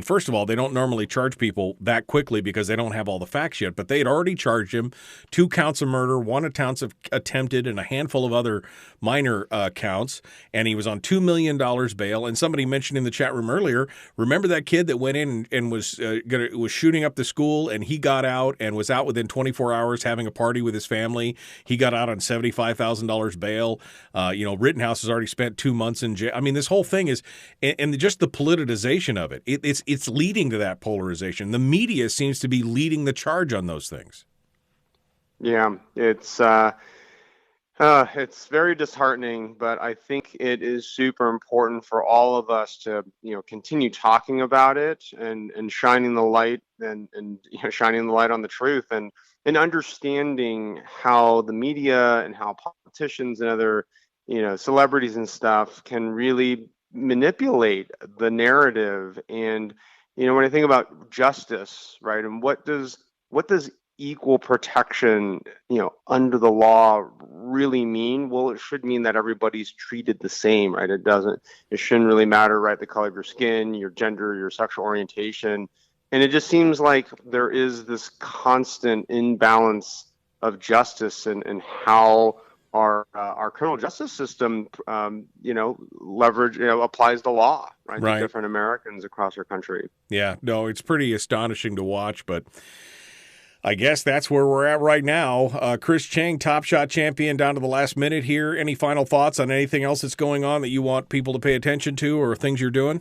First of all, they don't normally charge people that quickly because they don't have all the facts yet, but they had already charged him 2 counts of murder, 1 attempt of attempted, and a handful of other minor counts, and he was on $2 million bail. And somebody mentioned in the chat room earlier, remember that kid that went in and was shooting up the school, and he got out and was out within 24 hours having a party with his family. He got out on $75,000 bail. Rittenhouse has already spent 2 months in jail. I mean, this whole thing is, and just the politicization of it, it's leading to that polarization. The media seems to be leading the charge on those things. Yeah, it's very disheartening, but I think it is super important for all of us to, continue talking about it and shining the light and shining the light on the truth and understanding how the media and how politicians and other, celebrities and stuff can really manipulate the narrative. And, when I think about justice, right, and what does equal protection, under the law really mean? Well, it should mean that everybody's treated the same, right? It shouldn't really matter, right, the color of your skin, your gender, your sexual orientation. And it just seems like there is this constant imbalance of justice and how our criminal justice system, applies the law, right, to different Americans across our country. Yeah, no, it's pretty astonishing to watch, but I guess that's where we're at right now. Chris Cheng, TopShot champion, down to the last minute here. Any final thoughts on anything else that's going on that you want people to pay attention to or things you're doing?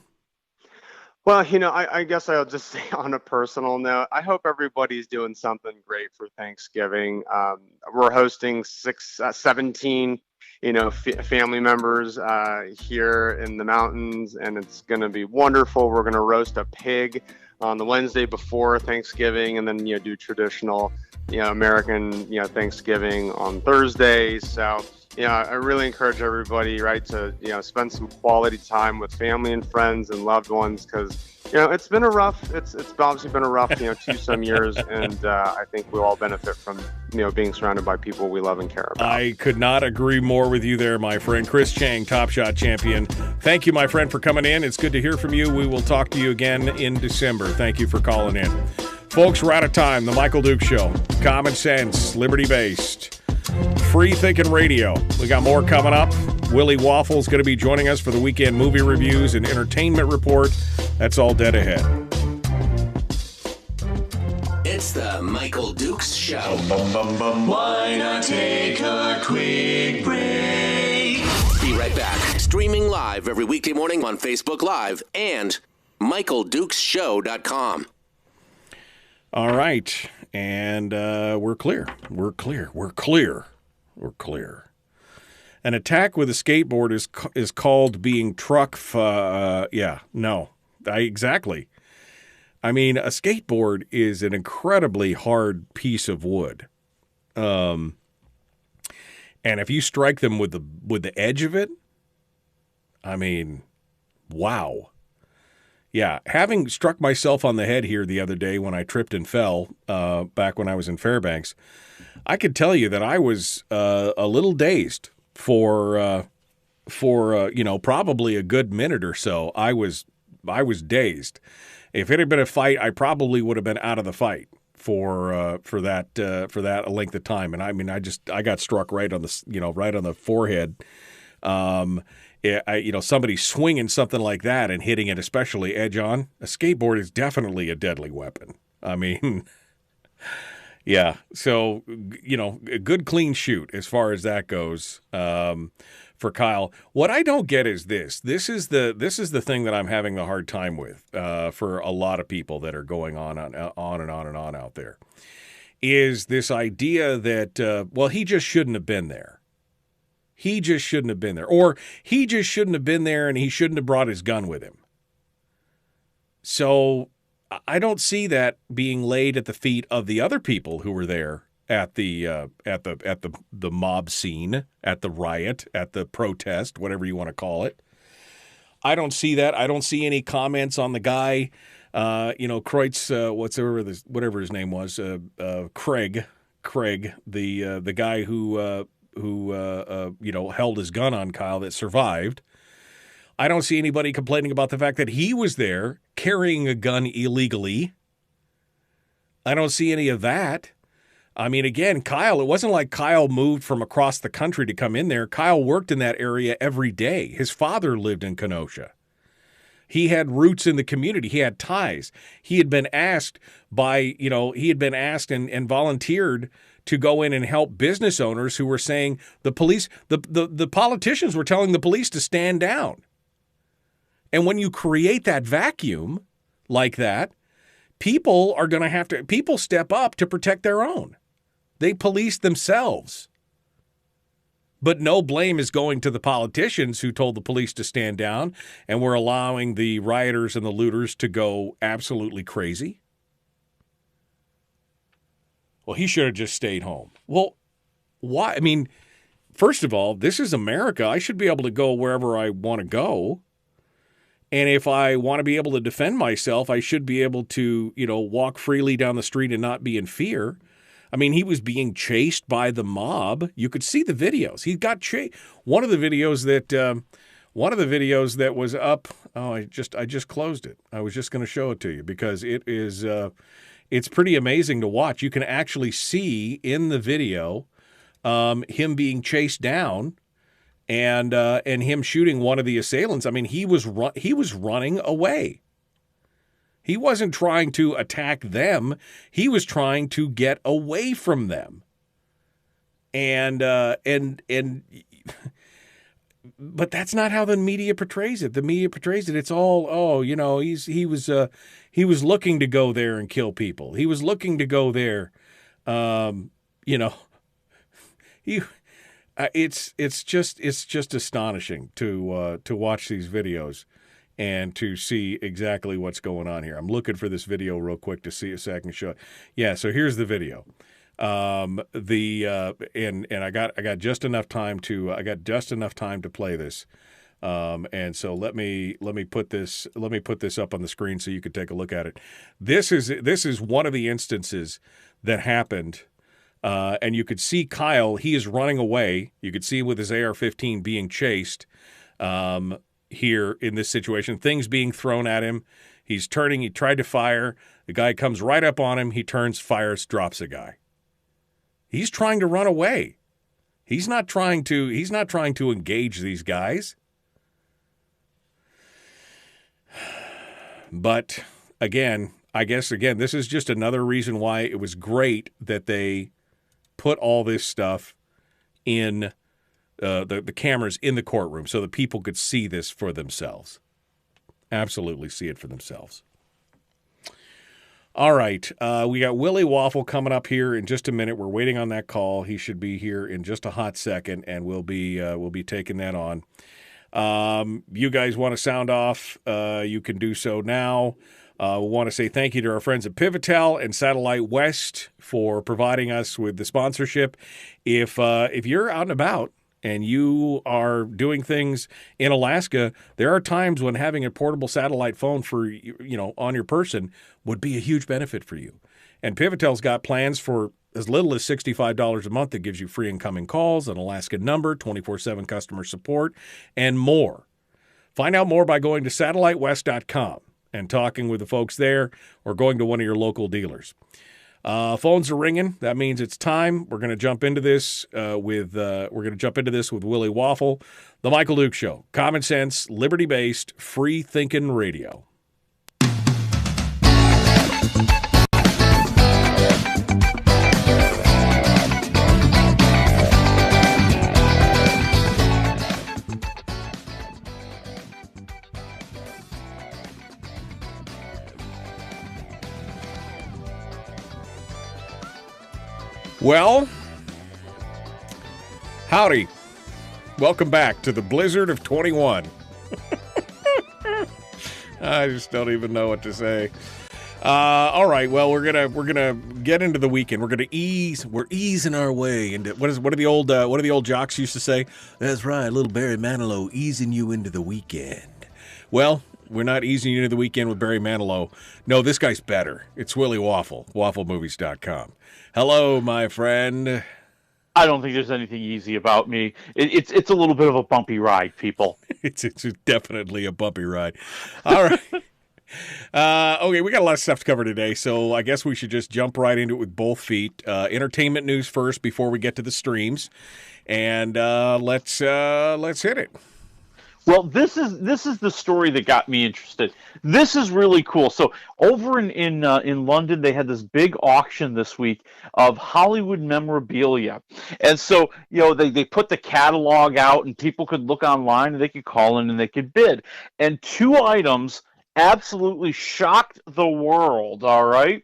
Well, I guess I'll just say on a personal note, I hope everybody's doing something great for Thanksgiving. We're hosting 17, family members here in the mountains, and it's going to be wonderful. We're going to roast a pig on the Wednesday before Thanksgiving, and then do traditional American Thanksgiving on Thursday. So I really encourage everybody to spend some quality time with family and friends and loved ones, because it's been it's obviously been a rough 2-some years, and I think we'll all benefit from being surrounded by people we love and care about. I could not agree more with you there, my friend. Chris Cheng, TopShot champion. Thank you, my friend, for coming in. It's good to hear from you. We will talk to you again in December. Thank you for calling in. Folks, we're out of time. The Michael Dukes Show. Common sense, liberty-based, free-thinking radio. We got more coming up. Willie Waffle is going to be joining us for the weekend movie reviews and entertainment report. That's all dead ahead. It's the Michael Dukes Show. Why not take a quick break? Be right back. Streaming live every weekday morning on Facebook Live and MichaelDukesShow.com. All right. And we're clear. We're clear. We're clear. We're clear. An attack with a skateboard is called being truck. Exactly. I mean, a skateboard is an incredibly hard piece of wood, and if you strike them with the edge of it, I mean, wow. Yeah, having struck myself on the head here the other day when I tripped and fell back when I was in Fairbanks, I could tell you that I was a little dazed for probably a good minute or so. I was dazed. If it had been a fight, I probably would have been out of the fight for that length of time. And I mean, I got struck right on the forehead. Somebody swinging something like that and hitting it, especially edge on, a skateboard is definitely a deadly weapon. I mean, yeah. So, a good clean shoot as far as that goes. For Kyle, what I don't get is this. This is the thing that I'm having the hard time with for a lot of people that are going on and on out there. Is this idea that he just shouldn't have been there. He just shouldn't have been there, or he just shouldn't have been there, and he shouldn't have brought his gun with him. So I don't see that being laid at the feet of the other people who were there at the mob scene, at the riot, at the protest, whatever you want to call it. I don't see that. I don't see any comments on the guy, Kreutz, whatever his name was, Craig, the guy who held his gun on Kyle that survived. I don't see anybody complaining about the fact that he was there carrying a gun illegally. I don't see any of that. I mean, again, Kyle, it wasn't like Kyle moved from across the country to come in there. Kyle worked in that area every day. His father lived in Kenosha. He had roots in the community. He had ties. He had been asked and volunteered to go in and help business owners who were saying the politicians were telling the police to stand down. And when you create that vacuum like that, people step up to protect their own. They police themselves. But no blame is going to the politicians who told the police to stand down and were allowing the rioters and the looters to go absolutely crazy. Well, he should have just stayed home. Well, why? I mean, first of all, this is America. I should be able to go wherever I want to go. And if I want to be able to defend myself, I should be able to, walk freely down the street and not be in fear. I mean, he was being chased by the mob. You could see the videos. He got chased. One of the videos that was up. Oh, I just closed it. I was just going to show it to you because it's pretty amazing to watch. You can actually see in the video him being chased down and him shooting one of the assailants. I mean, he was running away. He wasn't trying to attack them. He was trying to get away from them. But that's not how the media portrays it. The media portrays it. It's all, he was looking to go there and kill people. He was looking to go there, It's just astonishing to watch these videos and to see exactly what's going on here. I'm looking for this video real quick to see if I can show it. Yeah, so here's the video. And I got just enough time to play this. And so let me put this up on the screen so you can take a look at it. This is one of the instances that happened. And you could see Kyle, he is running away. You could see with his AR-15 being chased here in this situation, things being thrown at him. He's turning, he tried to fire. The guy comes right up on him. He turns, fires, drops a guy. He's trying to run away. He's not trying to engage these guys. But again, this is just another reason why it was great that they put all this stuff in the cameras in the courtroom so that people could see this for themselves. Absolutely see it for themselves. All right, we got Willie Waffle coming up here in just a minute. We're waiting on that call. He should be here in just a hot second, and we'll be taking that on. You guys want to sound off? You can do so now. We want to say thank you to our friends at Pivotel and Satellite West for providing us with the sponsorship. If you're out and about and you are doing things in Alaska, there are times when having a portable satellite phone for on your person would be a huge benefit for you. And Pivotel's got plans for as little as $65 a month that gives you free incoming calls, an Alaska number, 24/7 customer support, and more. Find out more by going to satellitewest.com and talking with the folks there or going to one of your local dealers. Phones are ringing. That means it's time. We're going to jump into this with Willie Waffle. The Michael Duke Show. Common sense, liberty-based, free-thinking radio. Well, howdy. Welcome back to the Blizzard of 21. I just don't even know what to say. All right. Well, we're gonna get into the weekend. We're easing our way into what do the old jocks used to say? That's right, little Barry Manilow easing you into the weekend. Well, we're not easing you into the weekend with Barry Manilow. No, this guy's better. It's Willie Waffle, wafflemovies.com. Hello, my friend. I don't think there's anything easy about me. It's a little bit of a bumpy ride, people. It's definitely a bumpy ride. All right. Okay, we got a lot of stuff to cover today, so I guess we should just jump right into it with both feet. Entertainment news first before we get to the streams, and let's hit it. Well, this is the story that got me interested. This is really cool. So over in London, they had this big auction this week of Hollywood memorabilia, and so they put the catalog out, and people could look online, and they could call in, and they could bid. And two items absolutely shocked the world. All right,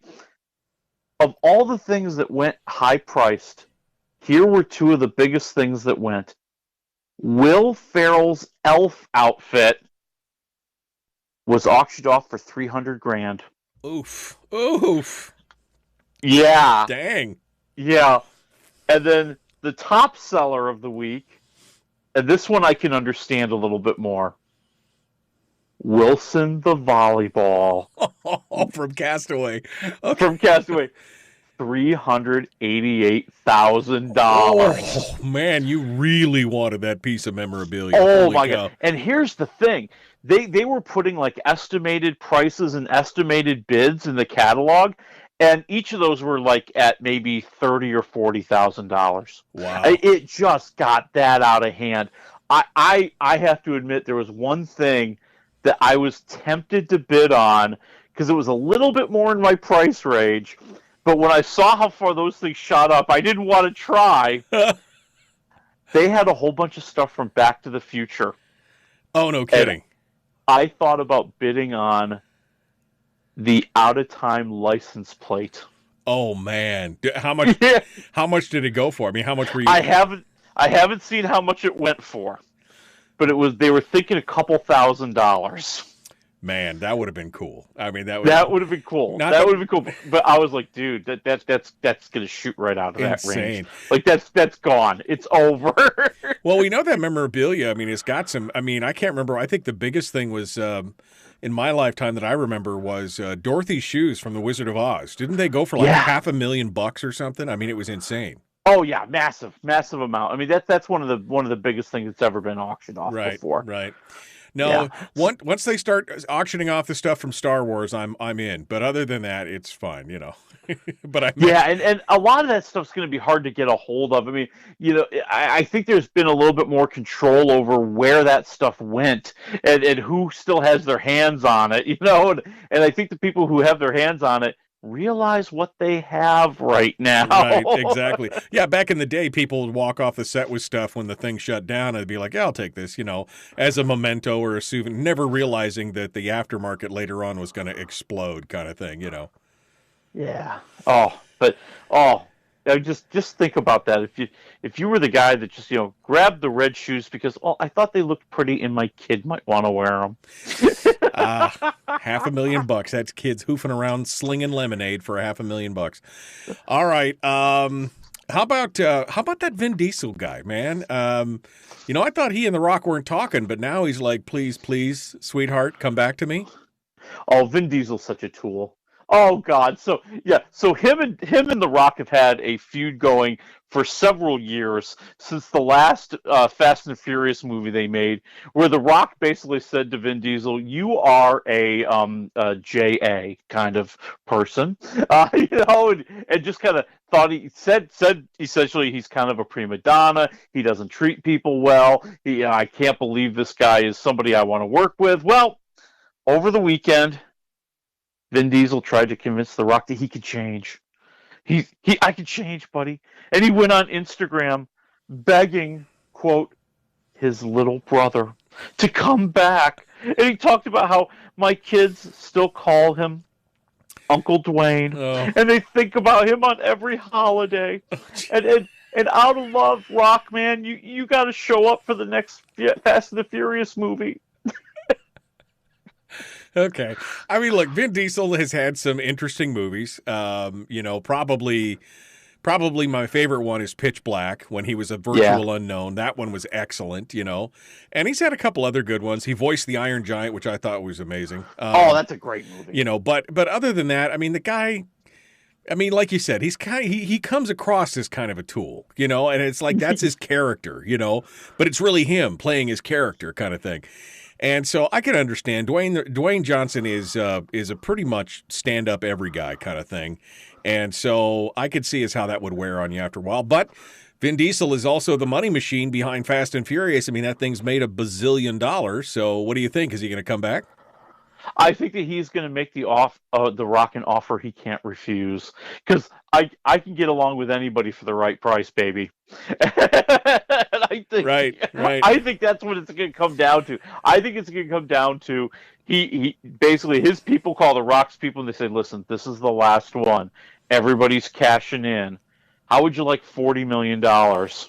of all the things that went high priced, here were two of the biggest things that went. Will Ferrell's elf outfit was auctioned off for $300,000. Oof. Yeah. Dang. Yeah. And then the top seller of the week, and this one I can understand a little bit more. Wilson the volleyball. From Castaway. Okay. From Castaway. $388,000. Oh man, you really wanted that piece of memorabilia. Oh Holy my cow. God. And here's the thing. They were putting like estimated prices and estimated bids in the catalog, and each of those were like at maybe $30,000 or $40,000. Wow. It just got that out of hand. I have to admit there was one thing that I was tempted to bid on because it was a little bit more in my price range. But when I saw how far those things shot up, I didn't want to try. They had a whole bunch of stuff from Back to the Future. Oh, no kidding. And I thought about bidding on the out-of-time license plate. Oh, man. How much How much did it go for? I mean, how much were you... I haven't seen how much it went for. But they were thinking a couple $1,000s. Man, that would have been cool. I mean, that would have been cool. That would have been cool. But I was like, dude, that's gonna shoot right out of that range. Like that's gone. It's over. Well, we know that memorabilia. I mean, it's got some. I mean, I can't remember. I think the biggest thing was in my lifetime that I remember was Dorothy's shoes from The Wizard of Oz. Didn't they go for like $500,000 or something? I mean, it was insane. Oh yeah, massive amount. I mean, that's one of the biggest things that's ever been auctioned off before. Right. No, once they start auctioning off the stuff from Star Wars, I'm in. But other than that, it's fine, But and a lot of that stuff's going to be hard to get a hold of. I mean, I think there's been a little bit more control over where that stuff went and who still has their hands on it, and I think the people who have their hands on it realize what they have right now. Right, exactly. Yeah, back in the day, people would walk off the set with stuff when the thing shut down, and they'd be like, yeah, I'll take this, as a memento or a souvenir, never realizing that the aftermarket later on was going to explode kind of thing, Yeah. Just think about that. If you were the guy that just grabbed the red shoes because I thought they looked pretty and my kid might want to wear them. $500,000. That's kids hoofing around slinging lemonade for $500,000. All right. How about that Vin Diesel guy, man? I thought he and The Rock weren't talking, but now he's like, please, sweetheart, come back to me. Oh, Vin Diesel's such a tool. Oh God! So him and The Rock have had a feud going for several years since the last Fast and Furious movie they made, where The Rock basically said to Vin Diesel, "You are a JA kind of person," and just kind of thought he said essentially he's kind of a prima donna. He doesn't treat people well. I can't believe this guy is somebody I want to work with. Well, over the weekend, Vin Diesel tried to convince The Rock that he could change. I could change, buddy. And he went on Instagram begging, quote, his little brother to come back. And he talked about how my kids still call him Uncle Dwayne. Oh. And they think about him on every holiday. And out of love, Rock, man, you got to show up for the next Fast and the Furious movie. Okay. I mean, look, Vin Diesel has had some interesting movies. Probably my favorite one is Pitch Black, when he was a virtual unknown. That one was excellent, And he's had a couple other good ones. He voiced the Iron Giant, which I thought was amazing. That's a great movie. But other than that, I mean, the guy, like you said, he comes across as kind of a tool, and it's like that's his character, but it's really him playing his character kind of thing. And so I can understand Dwayne Johnson is a pretty much stand up every guy kind of thing. And so I could see as how that would wear on you after a while. But Vin Diesel is also the money machine behind Fast and Furious. I mean, that thing's made $1 bazillion. So what do you think? Is he going to come back? I think that he's going to make the Rock an offer he can't refuse, because I can get along with anybody for the right price, baby. I think, right. I think that's what it's going to come down to. I think it's going to come down to he basically, his people call the Rock's people and they say, listen, this is the last one. Everybody's cashing in. How would you like $40 million?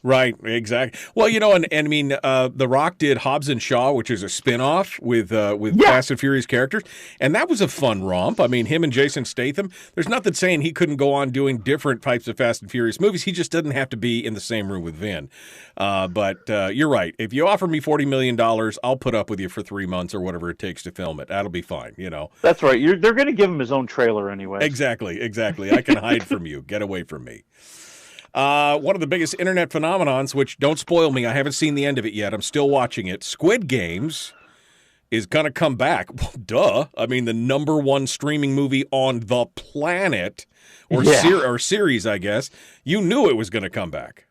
Right, exactly. Well, and I mean, The Rock did Hobbs and Shaw, which is a spinoff with Fast and Furious characters, and that was a fun romp. I mean, him and Jason Statham. There's nothing saying he couldn't go on doing different types of Fast and Furious movies. He just doesn't have to be in the same room with Vin. But you're right. If you offer me $40 million, I'll put up with you for 3 months or whatever it takes to film it. That'll be fine. That's right. They're going to give him his own trailer anyway. Exactly. I can hide from you. Get away from me. One of the biggest internet phenomenons, which don't spoil me, I haven't seen the end of it yet. I'm still watching it. Squid Games is going to come back. Well, duh. I mean, the #1 streaming movie on the planet, or series, I guess. You knew it was going to come back.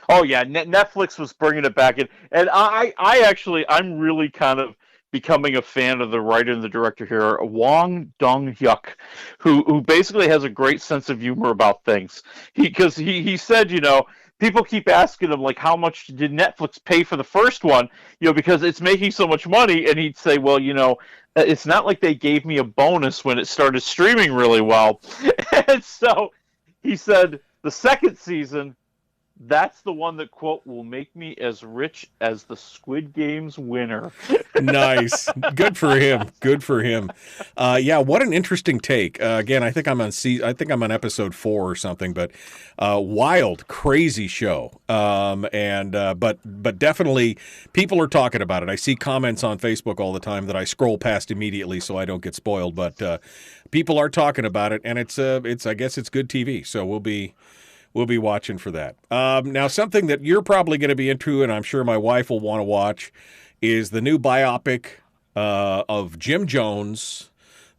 Oh, yeah. Netflix was bringing it back in. And I'm really kind of becoming a fan of the writer and the director here, Wong Dong-hyuk, who basically has a great sense of humor about things. Because he said, people keep asking him, like, how much did Netflix pay for the first one? Because it's making so much money. And he'd say, well, it's not like they gave me a bonus when it started streaming really well. And so he said the second season, that's the one that, quote, will make me as rich as the Squid Games winner. Nice. Good for him. What an interesting take. Again, I think I'm on episode 4 or something, but wild, crazy show. But definitely people are talking about it. I see comments on Facebook all the time that I scroll past immediately so I don't get spoiled, but people are talking about it, and it's I guess it's good TV. So we'll be watching for that. Now, something that you're probably going to be into, and I'm sure my wife will want to watch, is the new biopic of Jim Jones,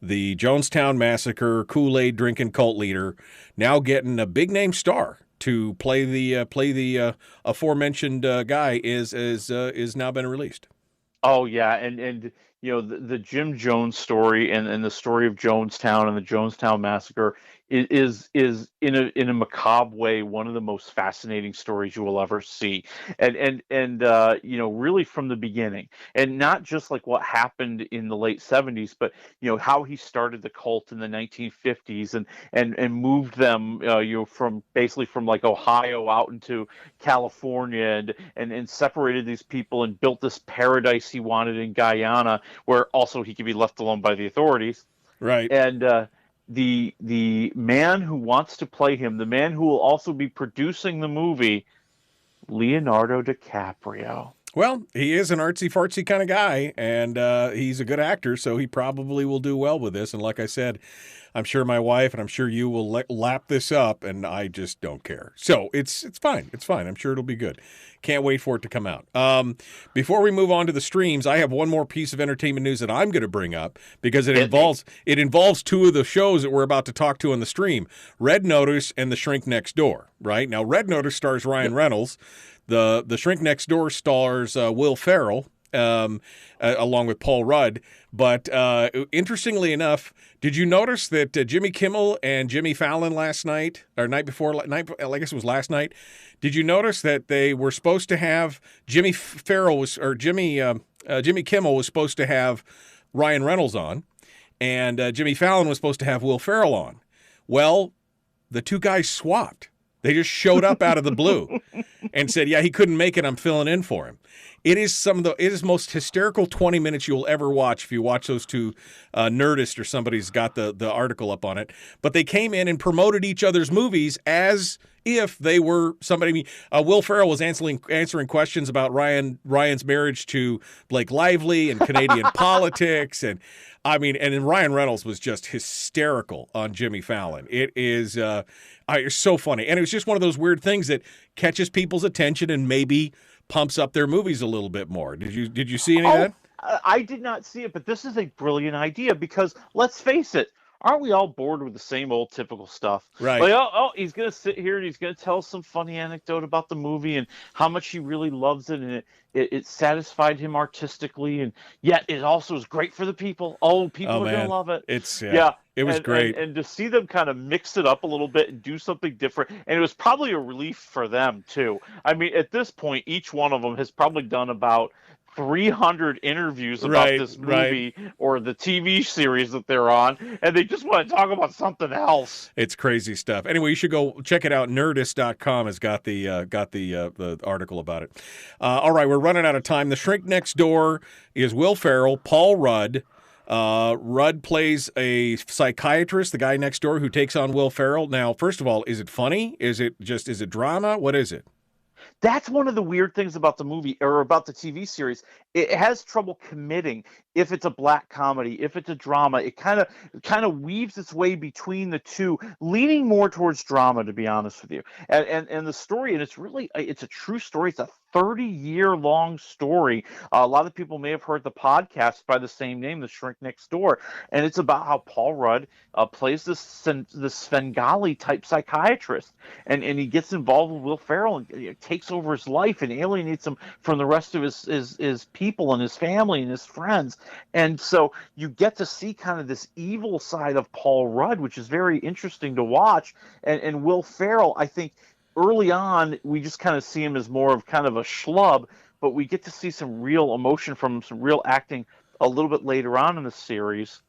the Jonestown Massacre Kool-Aid drinking cult leader, now getting a big name star to play the aforementioned guy is now been released. Oh yeah, and the Jim Jones story and the story of Jonestown and the Jonestown Massacre is in a macabre way one of the most fascinating stories you will ever see, and really from the beginning, and not just like what happened in the late 70s, but how he started the cult in the 1950s and moved them from like Ohio out into California and separated these people and built this paradise he wanted in Guyana, where also he could be left alone by the authorities. Right. And the man who wants to play him, the man who will also be producing the movie, Leonardo DiCaprio. Well, he is an artsy-fartsy kind of guy, and he's a good actor, so he probably will do well with this. And like I said, I'm sure my wife and I'm sure you will lap this up, and I just don't care. So it's fine. It's fine. I'm sure it'll be good. Can't wait for it to come out. Before we move on to the streams, I have one more piece of entertainment news that I'm going to bring up because it involves two of the shows that we're about to talk to on the stream, Red Notice and The Shrink Next Door. Right now, Red Notice stars Ryan Reynolds. The Shrink Next Door stars Will Ferrell, along with Paul Rudd. But interestingly enough, did you notice that Jimmy Kimmel and Jimmy Fallon last night, or I guess it was last night, did you notice that they were supposed to have Jimmy Kimmel was supposed to have Ryan Reynolds on, and Jimmy Fallon was supposed to have Will Ferrell on? Well, the two guys swapped. They just showed up out of the blue. and said, yeah, he couldn't make it. I'm filling in for him. It is most hysterical 20 minutes you'll ever watch if you watch those two. Nerdist or somebody's got the article up on it. But they came in and promoted each other's movies as if they were somebody. Will Ferrell was answering questions about Ryan's marriage to Blake Lively and Canadian politics, and then Ryan Reynolds was just hysterical on Jimmy Fallon. It is it's so funny, and it was just one of those weird things that catches people's attention and maybe pumps up their movies a little bit more. Did you see any of that? I did not see it, but this is a brilliant idea because let's face it, aren't we all bored with the same old typical stuff? Right. Like, he's going to sit here and he's going to tell some funny anecdote about the movie and how much he really loves it, and it satisfied him artistically, and yet it also is great for the people. People are going to love it. It was great. And to see them kind of mix it up a little bit and do something different, and it was probably a relief for them, too. I mean, at this point, each one of them has probably done about 300 interviews about this movie or the TV series that they're on, and they just want to talk about something else. It's crazy stuff. Anyway, you should go check it out. Nerdist.com has got the article about it. All right, we're running out of time. The Shrink Next Door is Will Ferrell, Paul Rudd. Rudd plays a psychiatrist, the guy next door who takes on Will Ferrell. Now, first of all, is it funny? Is it drama? What is it? That's one of the weird things about the movie or about the TV series. It has trouble committing if it's a black comedy, if it's a drama. It kind of weaves its way between the two, leaning more towards drama, to be honest with you. And the story, and it's a true story. It's a 30-year-long story. A lot of people may have heard the podcast by the same name, The Shrink Next Door, and it's about how Paul Rudd plays this Svengali-type psychiatrist, and he gets involved with Will Ferrell and takes over his life and alienates him from the rest of his people and his family and his friends. And so you get to see kind of this evil side of Paul Rudd, which is very interesting to watch. And Will Ferrell, I think, early on, we just kind of see him as more of kind of a schlub, but we get to see some real emotion from him, some real acting a little bit later on in the series.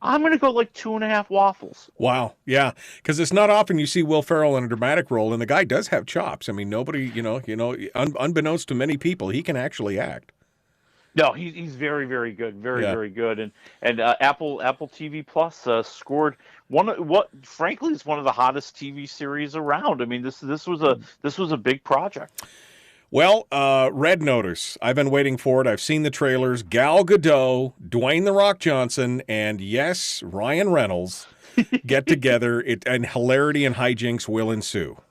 I'm going to go like 2.5 waffles. Wow. Yeah. Because it's not often you see Will Ferrell in a dramatic role, and the guy does have chops. I mean, nobody, unbeknownst to many people, he can actually act. No, he's very, very good, very good, and Apple TV Plus scored what frankly is one of the hottest TV series around. I mean, this was a big project. Well, Red Notice. I've been waiting for it. I've seen the trailers. Gal Gadot, Dwayne "The Rock" Johnson, and yes, Ryan Reynolds get together. And hilarity and hijinks will ensue.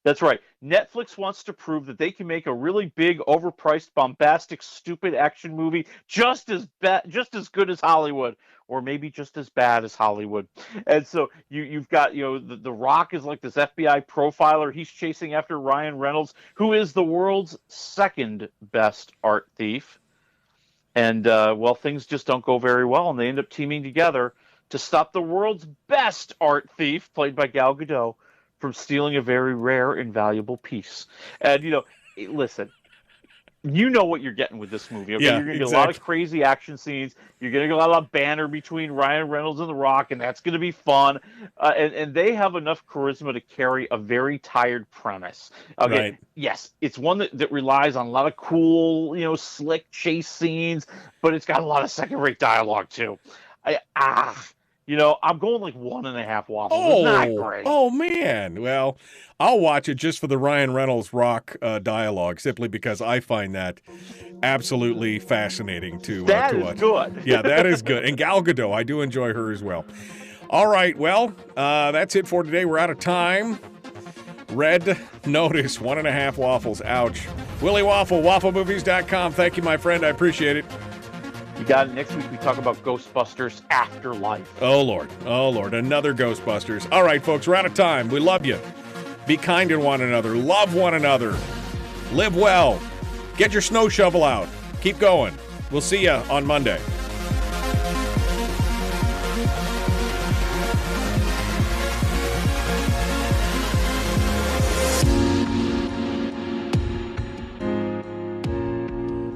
That's right. Netflix wants to prove that they can make a really big, overpriced, bombastic, stupid action movie just as good as Hollywood, or maybe just as bad as Hollywood. And so you've got the Rock is like this FBI profiler. He's chasing after Ryan Reynolds, who is the world's second best art thief. And things just don't go very well, and they end up teaming together to stop the world's best art thief, played by Gal Gadot, from stealing a very rare and valuable piece. And, listen, you know what you're getting with this movie. Okay? Yeah, you're going to get a lot of crazy action scenes. You're going to get a lot of banter between Ryan Reynolds and The Rock, and that's going to be fun. And they have enough charisma to carry a very tired premise. Okay, right. Yes, it's one that relies on a lot of cool, slick chase scenes, but it's got a lot of second-rate dialogue, too. I'm going like 1.5 waffles. It's not great. Oh, man. Well, I'll watch it just for the Ryan Reynolds Rock dialogue, simply because I find that absolutely fascinating to watch. That is good. Yeah, that is good. And Gal Gadot, I do enjoy her as well. All right, well, that's it for today. We're out of time. Red Notice, 1.5 waffles. Ouch. Willie Waffle, wafflemovies.com. Thank you, my friend. I appreciate it. You got it. Next week we talk about Ghostbusters Afterlife. Oh, Lord. Another Ghostbusters. All right, folks, we're out of time. We love you. Be kind to one another. Love one another. Live well. Get your snow shovel out. Keep going. We'll see you on Monday.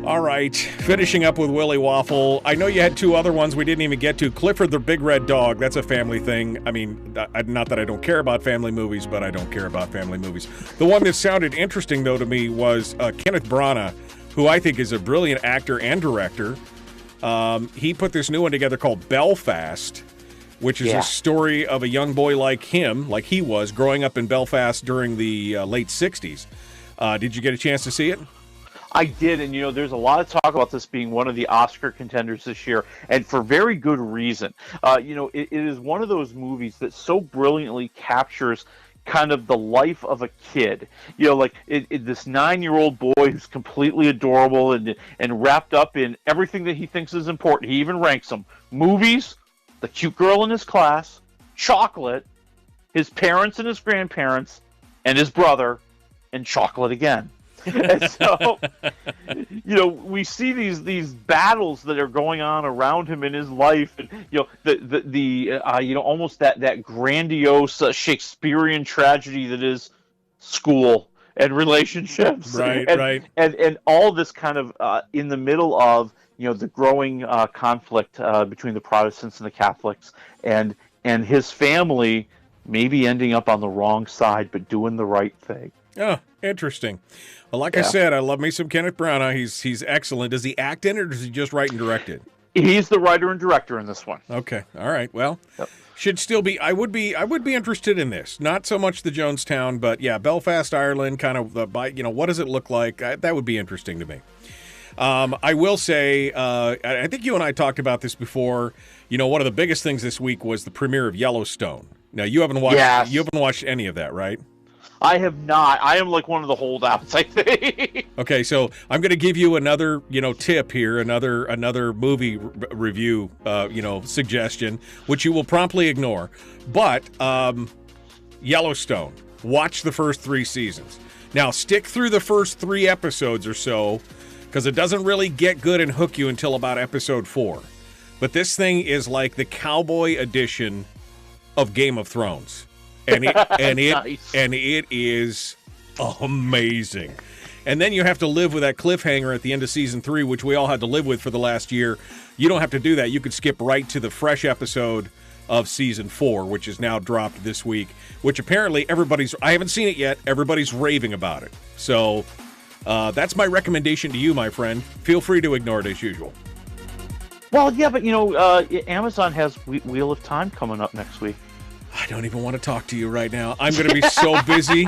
All right, finishing up with Willie Waffle. I know you had two other ones we didn't even get to. Clifford the Big Red Dog, that's a family thing. I mean, not that I don't care about family movies, but I don't care about family movies. The one that sounded interesting, though, to me was Kenneth Branagh, who I think is a brilliant actor and director. He put this new one together called Belfast, which is a story of a young boy like him, like he was, growing up in Belfast during the late 60s. Did you get a chance to see it? I did, and there's a lot of talk about this being one of the Oscar contenders this year, and for very good reason. It is one of those movies that so brilliantly captures kind of the life of a kid. This 9-year-old boy who's completely adorable and wrapped up in everything that he thinks is important. He even ranks them: movies, the cute girl in his class, chocolate, his parents and his grandparents, and his brother, and chocolate again. And so, we see these battles that are going on around him in his life, and almost that grandiose Shakespearean tragedy that is school and relationships, right, and all this kind of in the middle of the growing conflict between the Protestants and the Catholics, and his family maybe ending up on the wrong side but doing the right thing. Oh, interesting. Well, like I said, I love me some Kenneth Branagh. He's excellent. Does he act in it, or does he just write and direct it? He's the writer and director in this one. Okay, all right. Well, should still be. I would be interested in this. Not so much the Jonestown, but Belfast, Ireland. Kind of what does it look like? That would be interesting to me. I will say, I think you and I talked about this before. One of the biggest things this week was the premiere of Yellowstone. Now you haven't watched. Yes. You haven't watched any of that, right? I have not. I am like one of the holdouts, I think. Okay, so I'm going to give you another, tip here, another movie review, suggestion, which you will promptly ignore. But Yellowstone, watch the first 3 seasons. Now, stick through the first 3 episodes or so, because it doesn't really get good and hook you until about episode 4. But this thing is like the cowboy edition of Game of Thrones. And it is amazing. And then you have to live with that cliffhanger at the end of season 3, which we all had to live with for the last year. You don't have to do that. You could skip right to the fresh episode of season 4, which is now dropped this week, which apparently I haven't seen it yet. Everybody's raving about it. So that's my recommendation to you, my friend. Feel free to ignore it as usual. Well, yeah, but Amazon has Wheel of Time coming up next week. I don't even want to talk to you right now. I'm going to be so busy.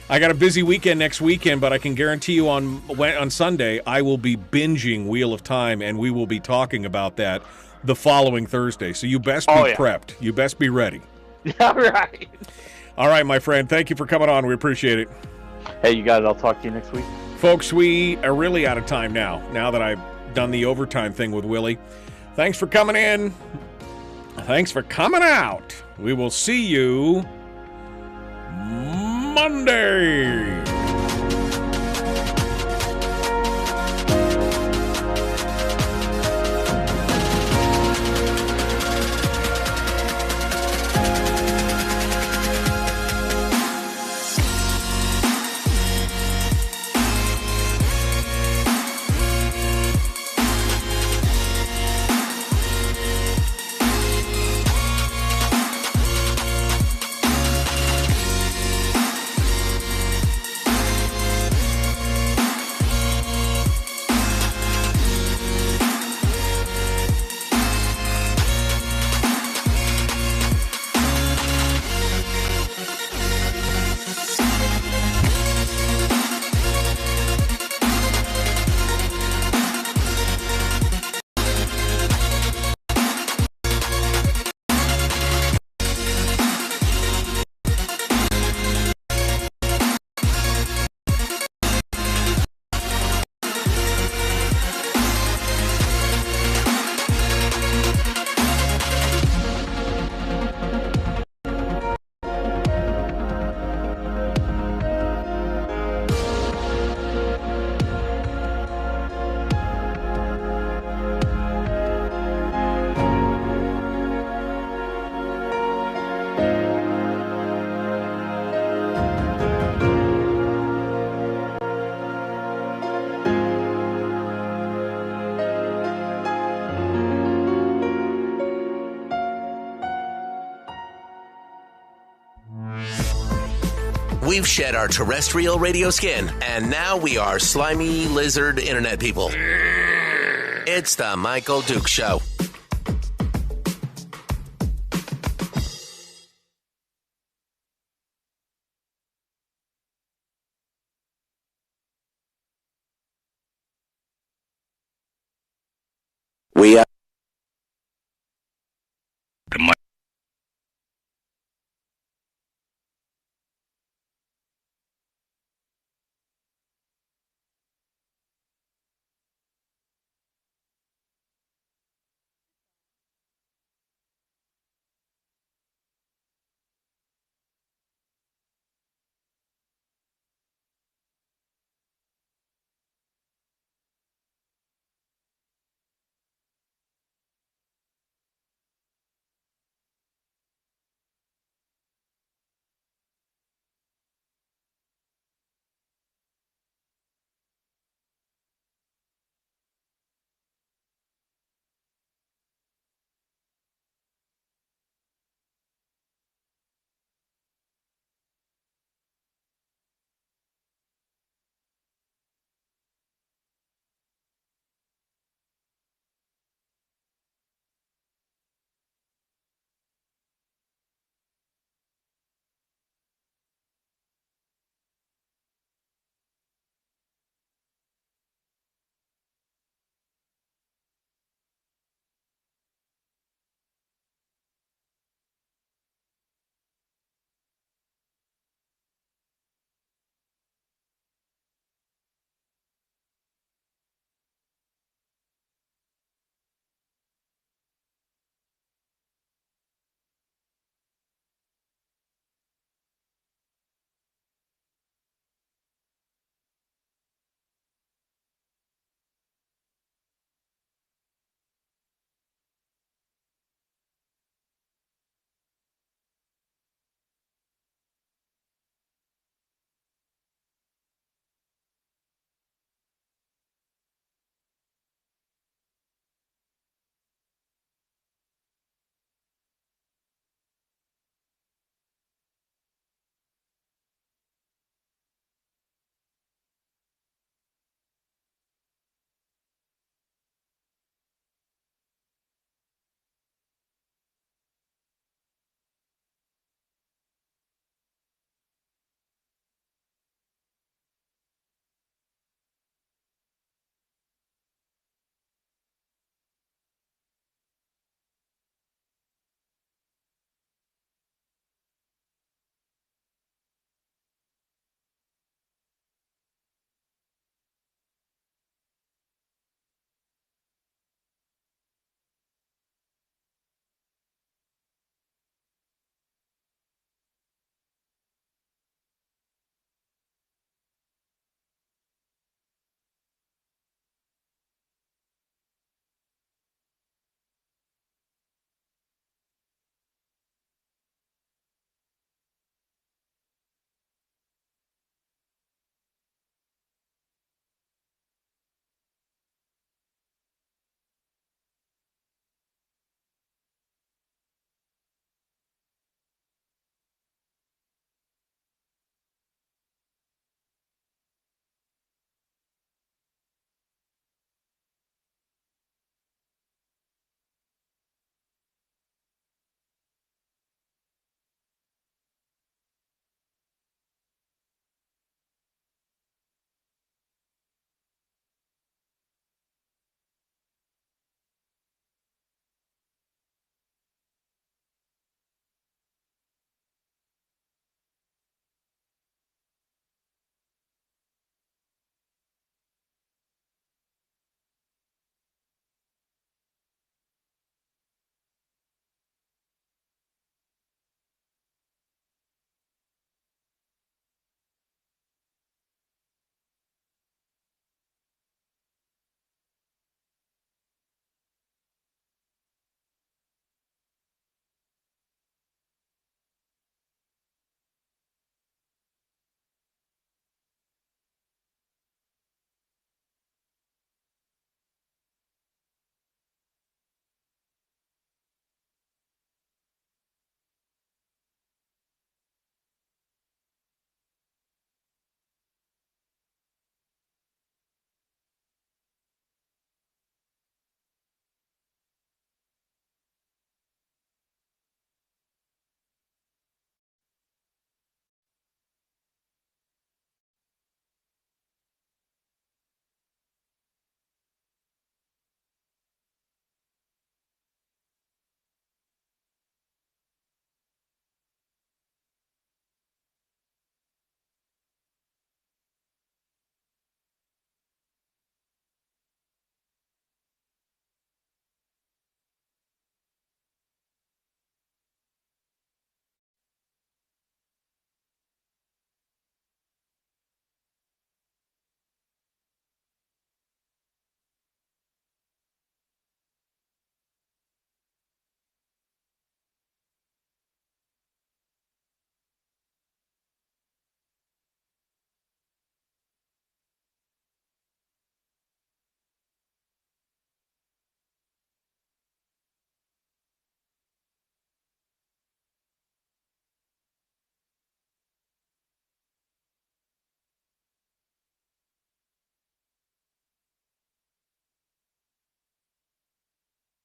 I got a busy weekend next weekend, but I can guarantee you on Sunday I will be binging Wheel of Time, and we will be talking about that the following Thursday. So you best be prepped. You best be ready. Yeah, right. All right, my friend. Thank you for coming on. We appreciate it. Hey, you got it. I'll talk to you next week. Folks, we are really out of time now that I've done the overtime thing with Willie. Thanks for coming in. Thanks for coming out. We will see you Monday. We've shed our terrestrial radio skin, and now we are slimy lizard internet people. It's the Michael Dukes Show. We